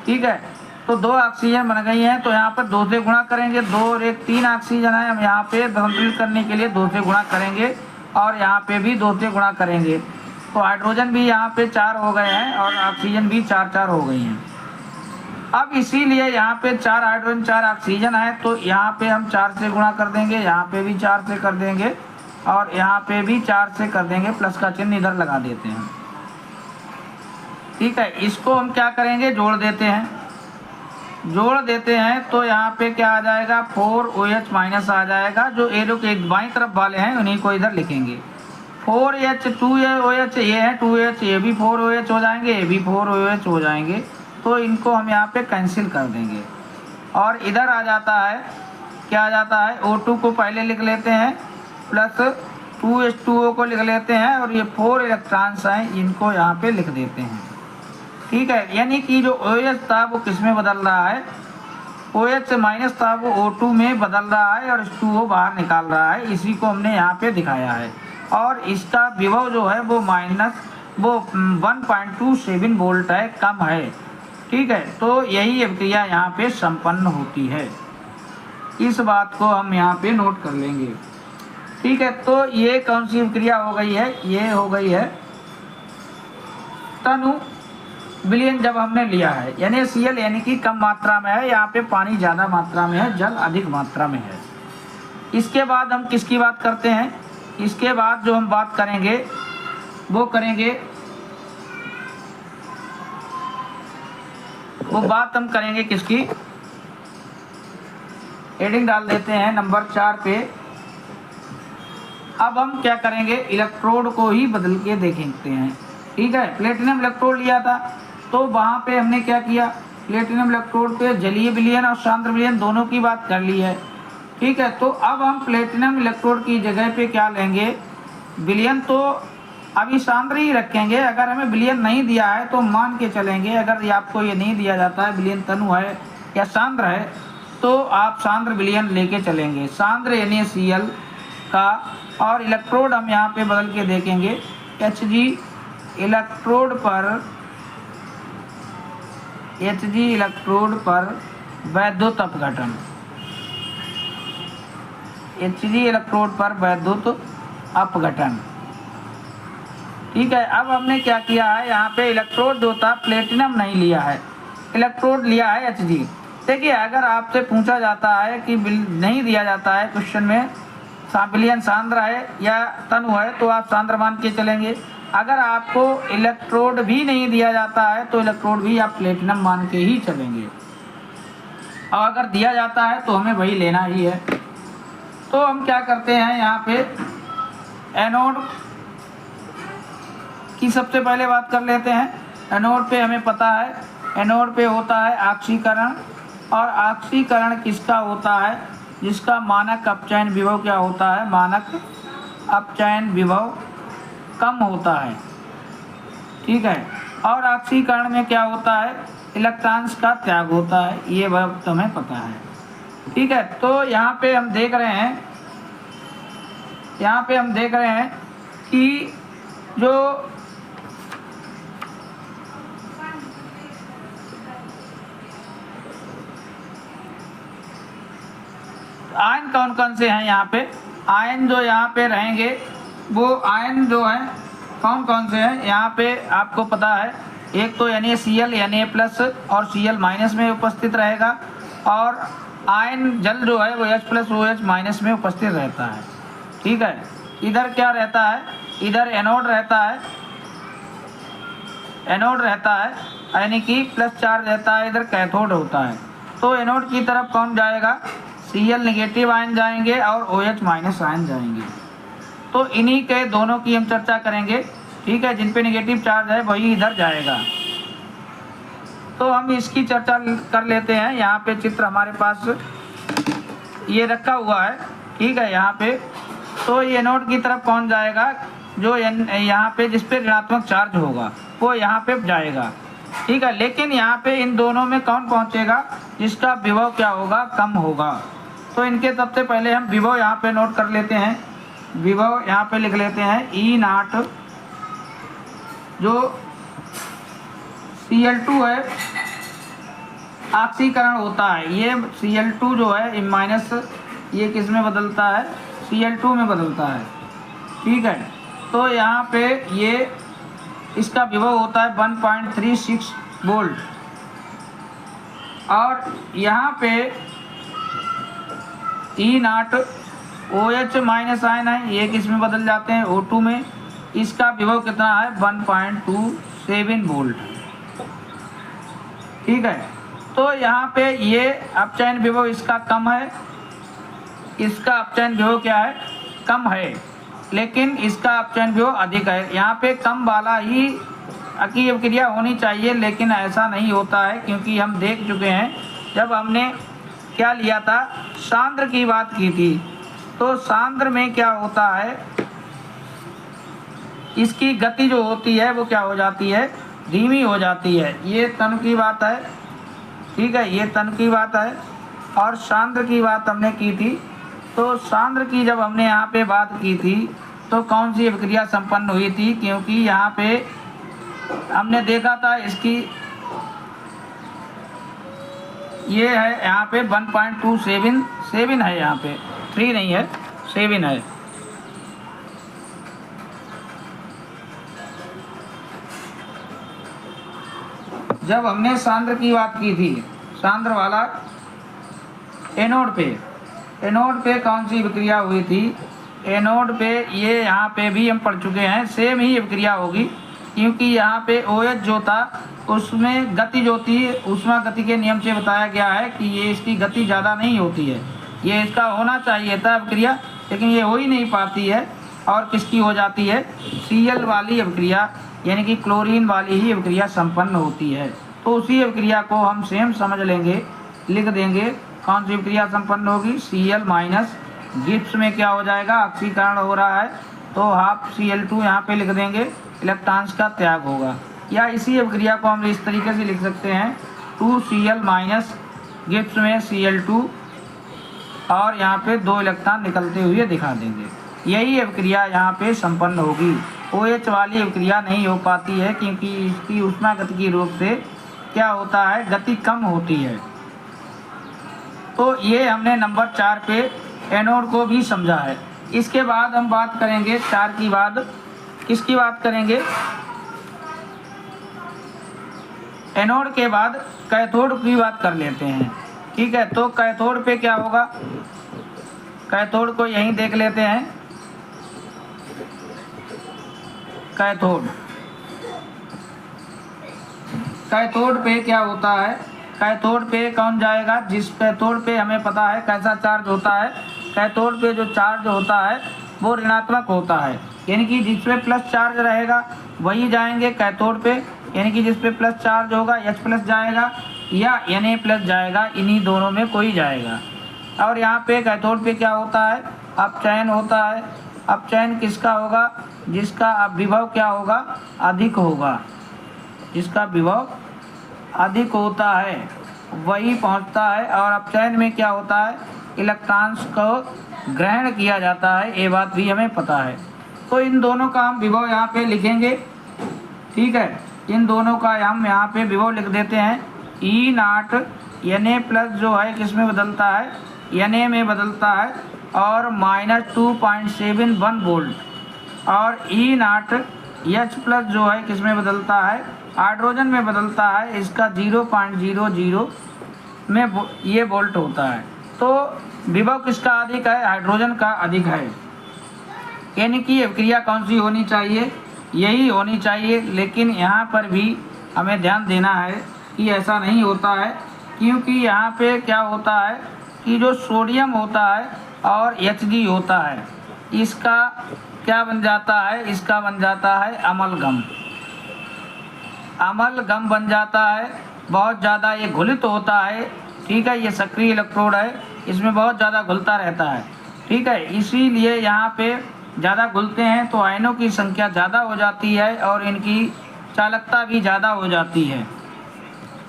ठीक है, तो 2 ऑक्सीजन बन गई हैं, तो यहाँ पर 2 से गुणा करेंगे, 2 और 1 3 ऑक्सीजन है, हम यहाँ पे संतुलित करने के लिए 2 से गुणा करेंगे, और यहाँ पे भी 2 से गुणा करेंगे, तो हाइड्रोजन भी यहाँ पे 4 हो गए हैं और ऑक्सीजन भी 4 हो गई हैं। अब इसीलिए यहाँ पे 4 हाइड्रोजन 4 ऑक्सीजन है, तो यहाँ पे हम 4 से गुणा कर देंगे, यहाँ पे भी 4 से कर देंगे, और यहाँ पे भी 4 से कर देंगे, प्लस का चिन्ह इधर लगा देते हैं। ठीक है, इसको हम क्या करेंगे, जोड़ देते हैं, तो यहाँ पे क्या आ जाएगा, 4OH माइनस आ जाएगा। जो एरो के बाईं तरफ वाले हैं उन्हीं को इधर लिखेंगे। 4H 2OH ये है 2OH, ये भी 4OH हो जाएंगे, ये भी 4OH हो जाएंगे, तो इनको हम यहाँ पे कैंसिल कर देंगे। और इधर आ जाता है, क्या आ जाता है, O2 को पहले लिख लेते हैं, प्लस 2H2O को लिख लेते हैं, और ये 4 इलेक्ट्रॉन्स हैं, इनको यहाँ पे लिख देते हैं। ठीक है, यानी कि जो OH था वो किस में बदल रहा है, OH माइनस था वो O2 में बदल रहा है, और H2O बाहर निकाल रहा है। इसी को हमने यहाँ पे दिखाया है, और इसका विभव जो है वो 1.27 वोल्ट है, कम है। ठीक है, तो यही अभिक्रिया यहाँ पे संपन्न होती है, इस बात को हम यहाँ पे नोट कर लेंगे। ठीक है, तो ये कौन सी अभिक्रिया हो गई है, ये हो गई है तनु विलयन। जब हमने लिया है, यानी Cl यानी कि कम मात्रा में है, यहाँ पे पानी ज़्यादा मात्रा में है, जल अधिक मात्रा में है। इसके बाद हम किसकी बात करते हैं, इसके बाद जो हम बात करेंगे वो बात हम करेंगे किसकी, हेडिंग डाल देते हैं नंबर 4 पे। अब हम क्या करेंगे, इलेक्ट्रोड को ही बदल के देखते हैं। ठीक है, प्लेटिनम इलेक्ट्रोड लिया था, तो वहाँ पे हमने क्या किया, प्लेटिनम इलेक्ट्रोड पे जलीय विलयन और सांद्र विलयन दोनों की बात कर ली है। ठीक है, तो अब हम प्लेटिनम इलेक्ट्रोड की जगह पे क्या लेंगे, विलयन तो अभी सांद्र ही रखेंगे। अगर हमें विलयन नहीं दिया है तो मान के चलेंगे, अगर ये आपको ये नहीं दिया जाता है विलयन तनु है या सांद्र है, तो आप सांद्र विलयन लेके चलेंगे, सांद्र NaCl का। और इलेक्ट्रोड हम यहाँ पे बदल के देखेंगे, Hg इलेक्ट्रोड पर वैद्युत अपघटन, Hg इलेक्ट्रोड पर वैद्युत अपघटन। ठीक है, अब हमने क्या किया है, यहाँ पे इलेक्ट्रोड जो था प्लेटिनम नहीं लिया है, इलेक्ट्रोड लिया है Hg। देखिए, अगर आपसे पूछा जाता है कि नहीं दिया जाता है क्वेश्चन में विलयन सांद्र है या तनु है, तो आप सांद्र मान के चलेंगे। अगर आपको इलेक्ट्रोड भी नहीं दिया जाता है तो इलेक्ट्रोड भी आप प्लेटिनम मान के ही चलेंगे, और अगर दिया जाता है तो हमें वही लेना ही है। तो हम क्या करते हैं, यहाँ पे एनोड की सबसे पहले बात कर लेते हैं। एनोड पे हमें पता है, एनोड पे होता है ऑक्सीकरण, और ऑक्सीकरण किसका होता है, जिसका मानक अपचयन विभव क्या होता है, मानक अपचयन विभव कम होता है। ठीक है, और ऑक्सीकरण में क्या होता है, इलेक्ट्रॉन्स का त्याग होता है, ये बात तुम्हें पता है। ठीक है, तो यहाँ पे हम देख रहे हैं कि जो आयन कौन कौन से हैं, यहाँ पे आयन जो यहाँ पे रहेंगे वो आयन जो हैं कौन कौन से हैं, यहाँ पे आपको पता है, एक तो NaCl Na+ और Cl- में उपस्थित रहेगा, और आयन जल जो है वो H+ OH- में उपस्थित रहता है। ठीक है, इधर क्या रहता है, इधर एनोड रहता है, यानी कि प्लस चार्ज रहता है, इधर कैथोड होता है। तो एनोड की तरफ कौन जाएगा, Cl- आयन जाएंगे और OH- आयन जाएंगे। तो इन्हीं के दोनों की हम चर्चा करेंगे। ठीक है, जिन पे नेगेटिव चार्ज है वही इधर जाएगा। तो हम इसकी चर्चा कर लेते हैं। यहाँ पे चित्र हमारे पास ये रखा हुआ है। ठीक है, यहाँ पे तो ये एनोड की तरफ कौन जाएगा, जो यहाँ पे जिस पे ऋणात्मक चार्ज होगा वो यहाँ पे जाएगा। ठीक है, लेकिन यहाँ पे इन दोनों में कौन पहुँचेगा, जिसका विभव क्या होगा, कम होगा। तो इनके सबसे पहले हम विभव यहाँ पे नोट कर लेते हैं। विभव यहाँ पे लिख लेते हैं, E0 जो Cl2 है, ऑक्सीकरण होता है, ये Cl2 जो है माइनस, ये किस में बदलता है, Cl2 में बदलता है। ठीक है, तो यहाँ पे ये इसका विभव होता है 1.36 वोल्ट, और यहाँ पे E0 OH- आयन है, ये किस में बदल जाते हैं, O2 में। इसका विभव कितना है, 1.27 वोल्ट। ठीक है, तो यहाँ पे ये अपचयन विभव इसका कम है, इसका अपचयन विभव क्या है, कम है, लेकिन इसका अपचयन विभव अधिक है। यहाँ पे कम वाला ही की अभिक्रिया होनी चाहिए, लेकिन ऐसा नहीं होता है, क्योंकि हम देख चुके हैं जब हमने क्या लिया था, सांद्र की बात की थी। तो सांद्र में क्या होता है, इसकी गति जो होती है वो क्या हो जाती है, धीमी हो जाती है। ये तन की बात है। ठीक है, ये तन की बात है, और सांद्र की बात हमने की थी। तो सांद्र की जब हमने यहाँ पे बात की थी तो कौन सी अभिक्रिया संपन्न हुई थी, क्योंकि यहाँ पे हमने देखा था इसकी ये है, यहाँ पे 1.277 है, यहाँ पे 3 नहीं है, 7 है। जब हमने सांद्र की बात की थी, सांद्र वाला एनोड पे कौन सी अभिक्रिया हुई थी, एनोड पे ये यहाँ पे भी हम पढ़ चुके हैं, सेम ही अभिक्रिया होगी, क्योंकि यहाँ पे OH जो था उसमें गति जो थी ऊष्मा गति के नियम से बताया गया है कि ये इसकी गति ज़्यादा नहीं होती है, ये इसका होना चाहिए था अभिक्रिया, लेकिन ये हो ही नहीं पाती है, और किसकी हो जाती है, Cl वाली अभिक्रिया, यानी कि क्लोरीन वाली ही अभिक्रिया संपन्न होती है। तो उसी अभिक्रिया को हम सेम समझ लेंगे, लिख देंगे कौन सी अभिक्रिया संपन्न होगी? Cl माइनस, गिब्स में क्या हो जाएगा? ऑक्सीकरण हो रहा है तो हाफ Cl2 यहाँ पे लिख देंगे, इलेक्ट्रॉन्स का त्याग होगा। या इसी अभिक्रिया को हम इस तरीके से लिख सकते हैं 2Cl माइनस, गिब्स में Cl2 और यहाँ पे 2 इलेक्ट्रॉन निकलते हुए दिखा देंगे। यही अभिक्रिया यहाँ पे संपन्न होगी। OH वाली अभिक्रिया नहीं हो पाती है क्योंकि इसकी ऊष्मागतिकी रूप से क्या होता है? गति कम होती है। तो ये हमने नंबर 4 पे एनोड को भी समझा है। इसके बाद हम बात करेंगे 4 की बाद, किसकी बात करेंगे? एनोड के बाद कैथोड की बात कर लेते हैं। ठीक है, तो कैथोड पे क्या होगा? कैथोड को यहीं देख लेते हैं। कैथोड पे क्या होता है? कैथोड पे कौन जाएगा? जिस कैथोड पे हमें पता है कैसा चार्ज होता है। कैथोड पे जो चार्ज होता है वो ऋणात्मक होता है, यानी कि जिस पे प्लस चार्ज रहेगा वही जाएंगे कैथोड पे, यानी कि जिस पे प्लस चार्ज होगा H प्लस जाएगा या Na+ जाएगा, इन्हीं दोनों में कोई जाएगा। और यहाँ पे कैथोड पे क्या होता है? अपचयन होता है। अपचयन किसका होगा? जिसका विभव क्या होगा? अधिक होगा। जिसका विभव अधिक होता है वही पहुँचता है। और अपचयन में क्या होता है? इलेक्ट्रॉन्स को ग्रहण किया जाता है, ये बात भी हमें पता है। तो इन दोनों का हम विभव यहाँ पे लिखेंगे। ठीक है, इन दोनों का हम यहाँ पे विभव लिख देते हैं। E0 Na+ जो है किस में बदलता है? Na में बदलता है और -2.71 वोल्ट। और E0 H+ जो है किस में बदलता है? हाइड्रोजन में बदलता है, इसका 0.00 में ये वोल्ट होता है। तो विभव किसका अधिक है? हाइड्रोजन का अधिक है। यानी कि अभिक्रिया कौन सी होनी चाहिए? यही होनी चाहिए। लेकिन यहाँ पर भी हमें ध्यान देना है कि ऐसा नहीं होता है, क्योंकि यहाँ पे क्या होता है कि जो सोडियम होता है और Hg होता है, इसका क्या बन जाता है? इसका बन जाता है अमलगम। अमलगम बन जाता है, बहुत ज़्यादा ये घुलित होता है। ठीक है, ये सक्रिय इलेक्ट्रोड है, इसमें बहुत ज़्यादा घुलता रहता है। ठीक है, इसीलिए यहाँ पे ज़्यादा घुलते हैं तो आयनों की संख्या ज़्यादा हो जाती है और इनकी चालकता भी ज़्यादा हो जाती है।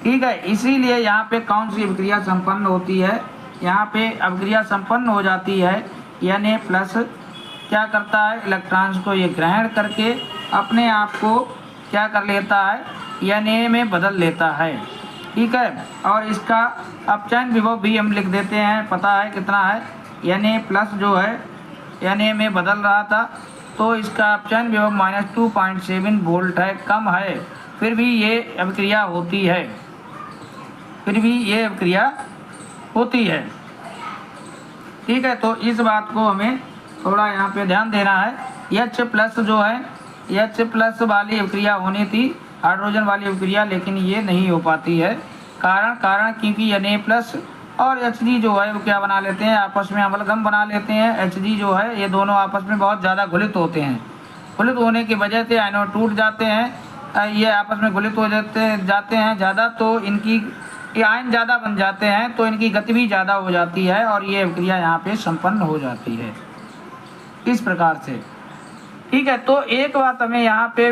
ठीक है, इसीलिए यहाँ पे कौन सी अभिक्रिया संपन्न होती है? यहाँ पे अभिक्रिया संपन्न हो जाती है Na+ क्या करता है? इलेक्ट्रॉन्स को ये ग्रहण करके अपने आप को क्या कर लेता है? Na में बदल लेता है। ठीक है, और इसका अपचयन विभव भी हम लिख देते हैं, पता है कितना है? Na+ जो है Na में बदल रहा था तो इसका अपचयन विभव -2.7 वोल्ट है, कम है, फिर भी ये अभिक्रिया होती है। फिर भी ये अभिक्रिया होती है। ठीक है, तो इस बात को हमें थोड़ा यहाँ पे ध्यान देना है। H+ जो है, H+ वाली अभिक्रिया होनी थी, हाइड्रोजन वाली अभिक्रिया, लेकिन ये नहीं हो पाती है। कारण क्योंकि Na+ और Hg जो है वो क्या बना लेते हैं? आपस में अमलगम बना लेते हैं। Hg जो है ये दोनों आपस में बहुत ज़्यादा घुलित होते हैं। घुलित होने की वजह से आयनोड टूट जाते हैं, ये आपस में घुलित हो जाते हैं ज़्यादा, तो इनकी ये आयन ज़्यादा बन जाते हैं, तो इनकी गति भी ज़्यादा हो जाती है और ये अभिक्रिया यहाँ पे संपन्न हो जाती है इस प्रकार से। ठीक है, तो एक बात हमें यहाँ पे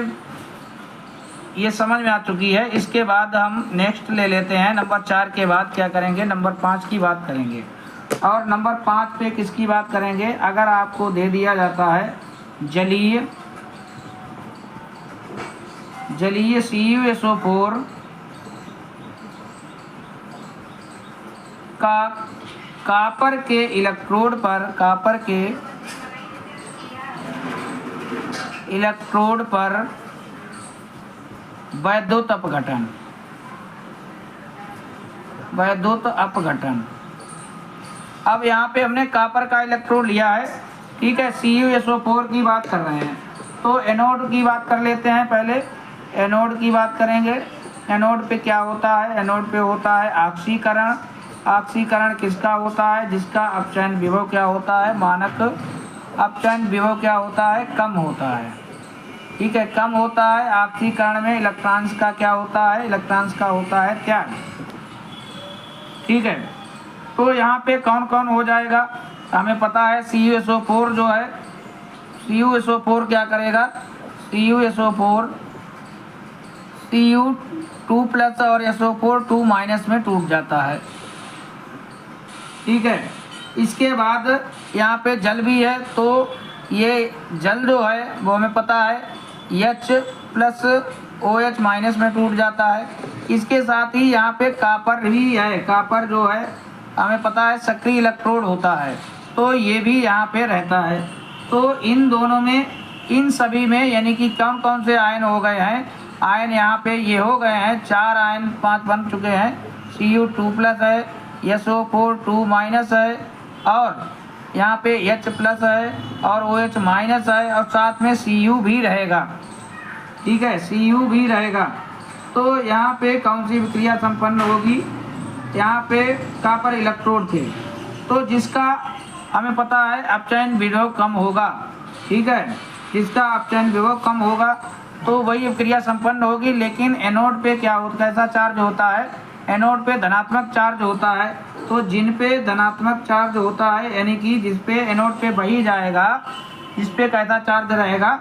ये समझ में आ चुकी है। इसके बाद हम नेक्स्ट ले लेते हैं। नंबर 4 के बाद क्या करेंगे? नंबर 5 की बात करेंगे। और नंबर 5 पे किसकी बात करेंगे? अगर आपको दे दिया जाता है जलीय CuSO4 का कॉपर के इलेक्ट्रोड पर वैद्युत अपघटन। अब यहाँ पे हमने कॉपर का इलेक्ट्रोड लिया है। ठीक है, CuSO4 की बात कर रहे हैं तो एनोड की बात कर लेते हैं। पहले एनोड की बात करेंगे। एनोड पे क्या होता है? एनोड पे होता है ऑक्सीकरण। ऑक्सीकरण किसका होता है? जिसका अपचयन विभव क्या होता है? मानक अपचयन विभव क्या होता है? कम होता है। ठीक है, कम होता है। ऑक्सीकरण में इलेक्ट्रॉन्स का क्या होता है? इलेक्ट्रॉन्स का होता है त्याग। ठीक है, तो यहाँ पे कौन कौन हो जाएगा, हमें पता है CuSO4 जो है, CuSO4 क्या करेगा, CuSO4 Cu2+ और SO4 2- में टूट जाता है। ठीक है, इसके बाद यहाँ पे जल भी है, तो ये जल जो है वो हमें पता है H+OH- में टूट जाता है। इसके साथ ही यहाँ पे कापर भी है, कापर जो है हमें पता है सक्रिय इलेक्ट्रोड होता है, तो ये भी यहाँ पे रहता है। तो इन दोनों में, इन सभी में यानी कि कौन कौन से आयन हो गए हैं, आयन यहाँ पे ये हो गए हैं, 4 आयन 5 बन चुके हैं। Cu2+ है, SO4 2- है, और यहाँ पे H+ है और OH- है, और साथ में Cu भी रहेगा। ठीक है, Cu भी रहेगा। तो यहाँ पे कौन सी विक्रिया संपन्न होगी, यहाँ पे कॉपर इलेक्ट्रोड थे, तो जिसका हमें पता है अपचयन विभव कम होगा। ठीक है, जिसका अपचयन विभव कम होगा तो वही विक्रिया संपन्न होगी। लेकिन एनोड पे क्या होता, कैसा चार्ज होता है, एनोड पे धनात्मक चार्ज होता है। तो जिन पे धनात्मक चार्ज होता है, यानी कि जिस पे एनोड पे वही जाएगा, जिस पे कैसा चार्ज रहेगा,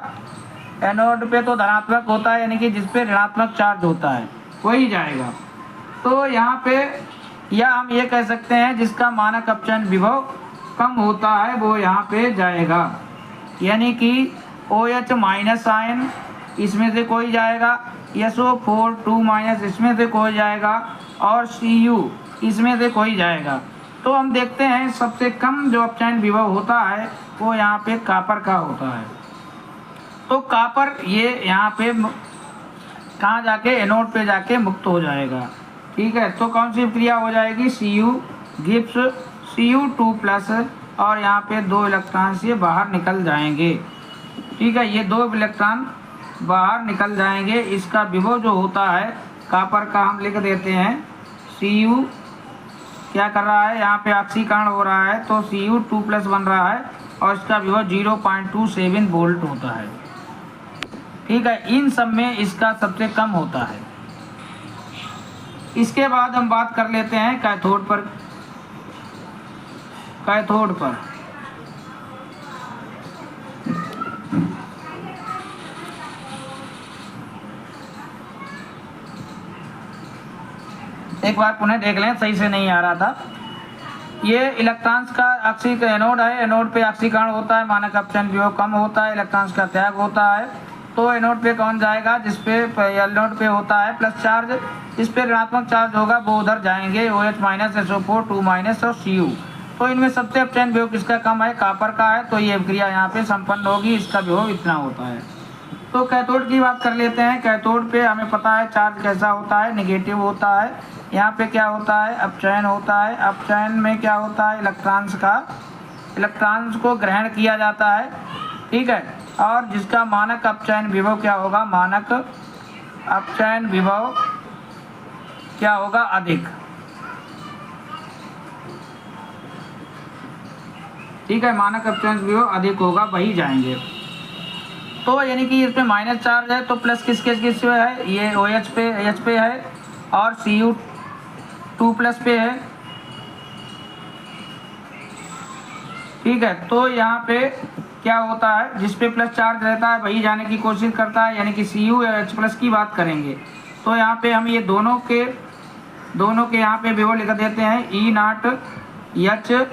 एनोड पे तो धनात्मक होता है, यानी कि जिस पे ऋणात्मक चार्ज होता है वही जाएगा। तो यहाँ पे या हम ये कह सकते हैं जिसका मानक अपचयन विभव कम होता है वो यहाँ पे जाएगा, यानी कि OH- आयन इसमें से कोई जाएगा, SO4 2- इसमें से कोई जाएगा, और Cu इसमें से कोई जाएगा। तो हम देखते हैं सबसे कम जो अपचयन विभव होता है वो यहाँ पे कॉपर का होता है। तो कॉपर ये यहाँ पे कहाँ जाके, एनोड पे जाके मुक्त हो जाएगा। ठीक है, तो कौन सी क्रिया हो जाएगी, Cu गिब्स Cu2+, और यहाँ पे 2 इलेक्ट्रॉन से बाहर निकल जाएंगे। ठीक है, ये 2 इलेक्ट्रॉन बाहर निकल जाएंगे। इसका विभव जो होता है कॉपर का हम लिख देते हैं, Cu क्या कर रहा है, यहाँ पे ऑक्सीकरण हो रहा है, तो Cu2+ बन रहा है, और इसका विभव 0.27 वोल्ट होता है। ठीक है, इन सब में इसका सबसे कम होता है। इसके बाद हम बात कर लेते हैं कैथोड पर। कैथोड पर एक बार पुनः देख लें, सही से नहीं आ रहा था। ये इलेक्ट्रॉन्स का एनोड है, एनोड पे ऑक्सीकरण होता है, मानक अपचयन विभव कम होता है, इलेक्ट्रॉन्स का त्याग होता है। तो एनोड पे कौन जाएगा, जिसपे एनोड पे होता है प्लस चार्ज, जिस पे ऋणात्मक चार्ज होगा वो उधर जाएंगे, OH- SO4 2- और Cu। तो इनमें सबसे अपचयन विभव किसका कम है, कॉपर का है, तो ये क्रिया यहाँ पे संपन्न होगी, इसका विभव इतना होता है। तो कैथोड की बात कर लेते हैं। कैथोड पे हमें पता है चार्ज कैसा होता है, नेगेटिव होता है। यहाँ पे क्या होता है, अपचयन होता है। अपचयन में क्या होता है, इलेक्ट्रॉन्स को ग्रहण किया जाता है। ठीक है, और जिसका मानक अपचयन विभव क्या होगा, मानक अपचयन विभव क्या होगा, अधिक। ठीक है, मानक अपचयन विभव अधिक होगा, वही जाएंगे। तो यानी कि इसमें माइनस चार्ज है, तो प्लस किस पे है, ये OH पे, H पे है, और Cu2+ पे है। ठीक है, तो यहाँ पे क्या होता है, जिस पे प्लस चार्ज रहता है वही जाने की कोशिश करता है, यानी कि Cu या H+ की बात करेंगे। तो यहाँ पे हम ये दोनों के यहाँ पे विभव लिख देते हैं। E0 H+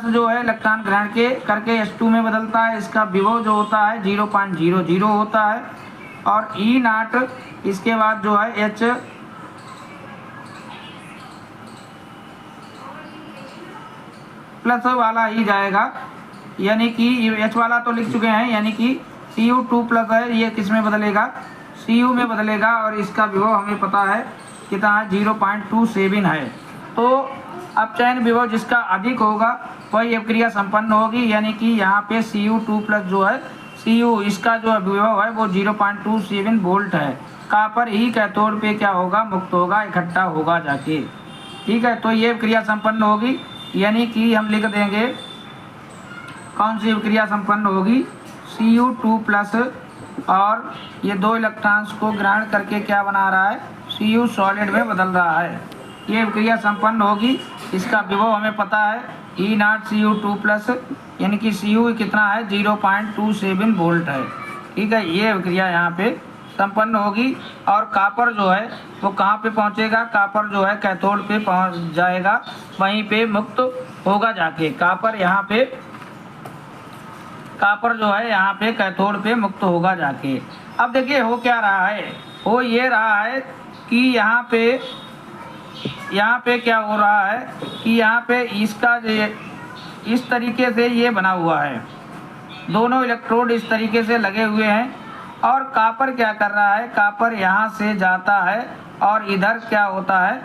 जो है इलेक्ट्रॉन ग्रहण करके H2 में बदलता है, इसका विभव जो होता है 0.00 होता है। और E0 इसके बाद जो है H प्लस वाला ही जाएगा, यानी कि H वाला तो लिख चुके हैं, यानी कि Cu2+ है, ये किस में बदलेगा, Cu में बदलेगा, और इसका विभव हमें पता है कितना है, 0.27 है। तो अपचयन विभव जिसका अधिक होगा वही अपक्रिया संपन्न होगी, यानी कि यहाँ पे Cu2+ जो है, Cu इसका जो विभव है वो 0.27 वोल्ट है। कॉपर ही कैथोड पे क्या होगा, मुक्त होगा, इकट्ठा होगा जाके। ठीक है, तो ये क्रिया संपन्न होगी, यानी कि हम लिख देंगे कौन सी क्रिया संपन्न होगी, Cu2+, और ये 2 इलेक्ट्रॉन्स को ग्रहण करके क्या बना रहा है, Cu सॉलिड में बदल रहा है, ये क्रिया संपन्न होगी। इसका विभव हमें पता है E0Cu2+, यानी कि Cu कितना है 0.27 वोल्ट है। ठीक है, ये अभिक्रिया यहाँ पे संपन्न होगी और कापर जो है वो कहाँ पे पहुँचेगा, कापर जो है कैथोड पे पहुँच जाएगा, वहीं पे मुक्त होगा जाके। कापर जो है यहाँ पे कैथोड पे मुक्त होगा जाके। अब देखिए हो क्या रहा है, हो ये रहा है कि यहाँ पे क्या हो रहा है कि यहाँ पे इसका इस तरीके से ये बना हुआ है, दोनों इलेक्ट्रोड इस तरीके से लगे हुए हैं और कापर क्या कर रहा है, कापर यहाँ से जाता है और इधर क्या होता है,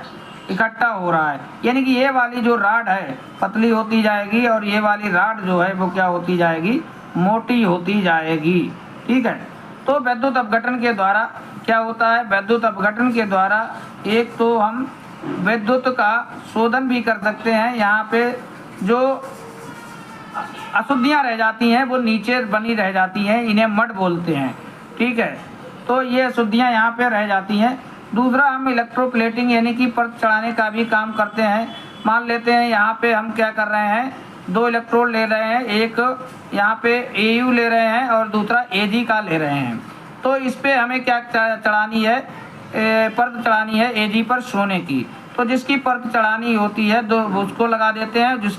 इकट्ठा हो रहा है। यानी कि ये वाली जो राड है पतली होती जाएगी और ये वाली राड जो है वो क्या होती जाएगी, मोटी होती जाएगी। ठीक है, तो विद्युत अपघटन के द्वारा क्या होता है, विद्युत अपघटन के द्वारा एक तो हम विद्युत का शोधन भी कर सकते हैं। यहाँ पे जो अशुद्धियाँ रह जाती हैं वो नीचे बनी रह जाती हैं, इन्हें मड बोलते हैं। ठीक है, तो ये अशुद्धियाँ यहाँ पे रह जाती हैं। दूसरा हम इलेक्ट्रोप्लेटिंग यानी कि परत चढ़ाने का भी काम करते हैं। मान लेते हैं यहाँ पे हम क्या कर रहे हैं, दो इलेक्ट्रोड ले रहे हैं, एक यहाँ पे Au ले रहे हैं और दूसरा Ag का ले रहे हैं। तो इस पे हमें क्या चढ़ानी है, परत चढ़ानी है Ag पर सोने की। तो जिसकी परत चढ़ानी होती है तो उसको लगा देते हैं, जिस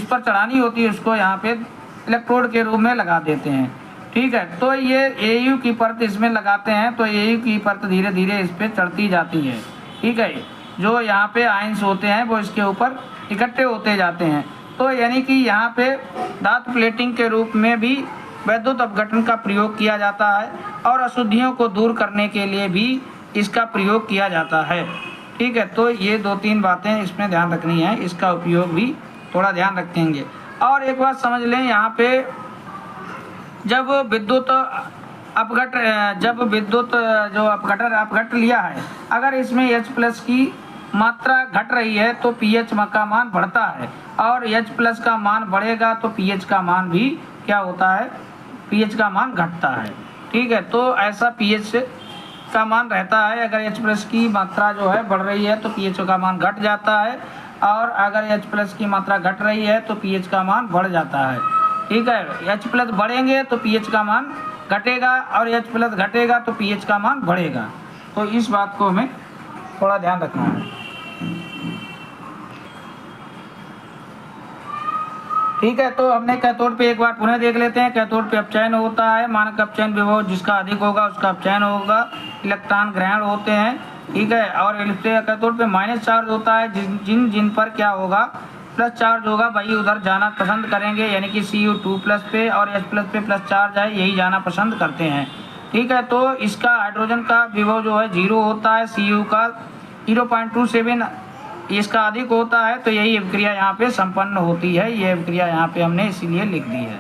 पर चढ़ानी होती है उसको यहाँ पे इलेक्ट्रोड के रूप में लगा देते हैं। ठीक है, तो ये Au की परत इसमें लगाते हैं तो Au की परत धीरे धीरे इस पर चढ़ती जाती है। ठीक है, जो यहाँ पे आयंस होते हैं वो इसके ऊपर इकट्ठे होते जाते हैं। तो यानी कि यहाँ पे धातु प्लेटिंग के रूप में भी विद्युत अपघटन का प्रयोग किया जाता है और अशुद्धियों को दूर करने के लिए भी इसका प्रयोग किया जाता है। ठीक है, तो ये 2-3 बातें इसमें ध्यान रखनी है, इसका उपयोग भी थोड़ा ध्यान रखेंगे। और एक बात समझ लें, यहाँ पे जब विद्युत जो अपघट लिया है, अगर इसमें H+ की मात्रा घट रही है तो pH का मान बढ़ता है और H+ का मान बढ़ेगा तो pH का मान भी क्या होता है, pH का मान घटता है। ठीक है, तो ऐसा pH का मान रहता है। अगर H+ की मात्रा जो है बढ़ रही है तो pH का मान घट जाता है और अगर H+ की मात्रा घट रही है तो pH का मान बढ़ जाता है। ठीक है, H+ बढ़ेंगे तो pH का मान घटेगा और H+ घटेगा तो pH का मान बढ़ेगा। तो इस बात को हमें थोड़ा ध्यान रखना है। ठीक है, तो हमने कैथोड पे एक बार पुनः देख लेते हैं। कैथोड पे अपचयन होता है, मानक अपचयन विभव जिसका अधिक होगा उसका अपचयन होगा, इलेक्ट्रॉन ग्रहण होते हैं। ठीक है, और कैथोड पे माइनस चार्ज होता है, जिन पर क्या होगा, प्लस चार्ज होगा, वही उधर जाना पसंद करेंगे, यानी कि Cu2+ पे और H+ पे प्लस चार्ज है, यही जाना पसंद करते हैं। ठीक है, तो इसका हाइड्रोजन का विभव जो है 0 होता है, Cu का 0.27 इसका अधिक होता है, तो यही अभिक्रिया यहाँ पे संपन्न होती है। ये अभिक्रिया यहाँ पे हमने इसीलिए लिख दी है।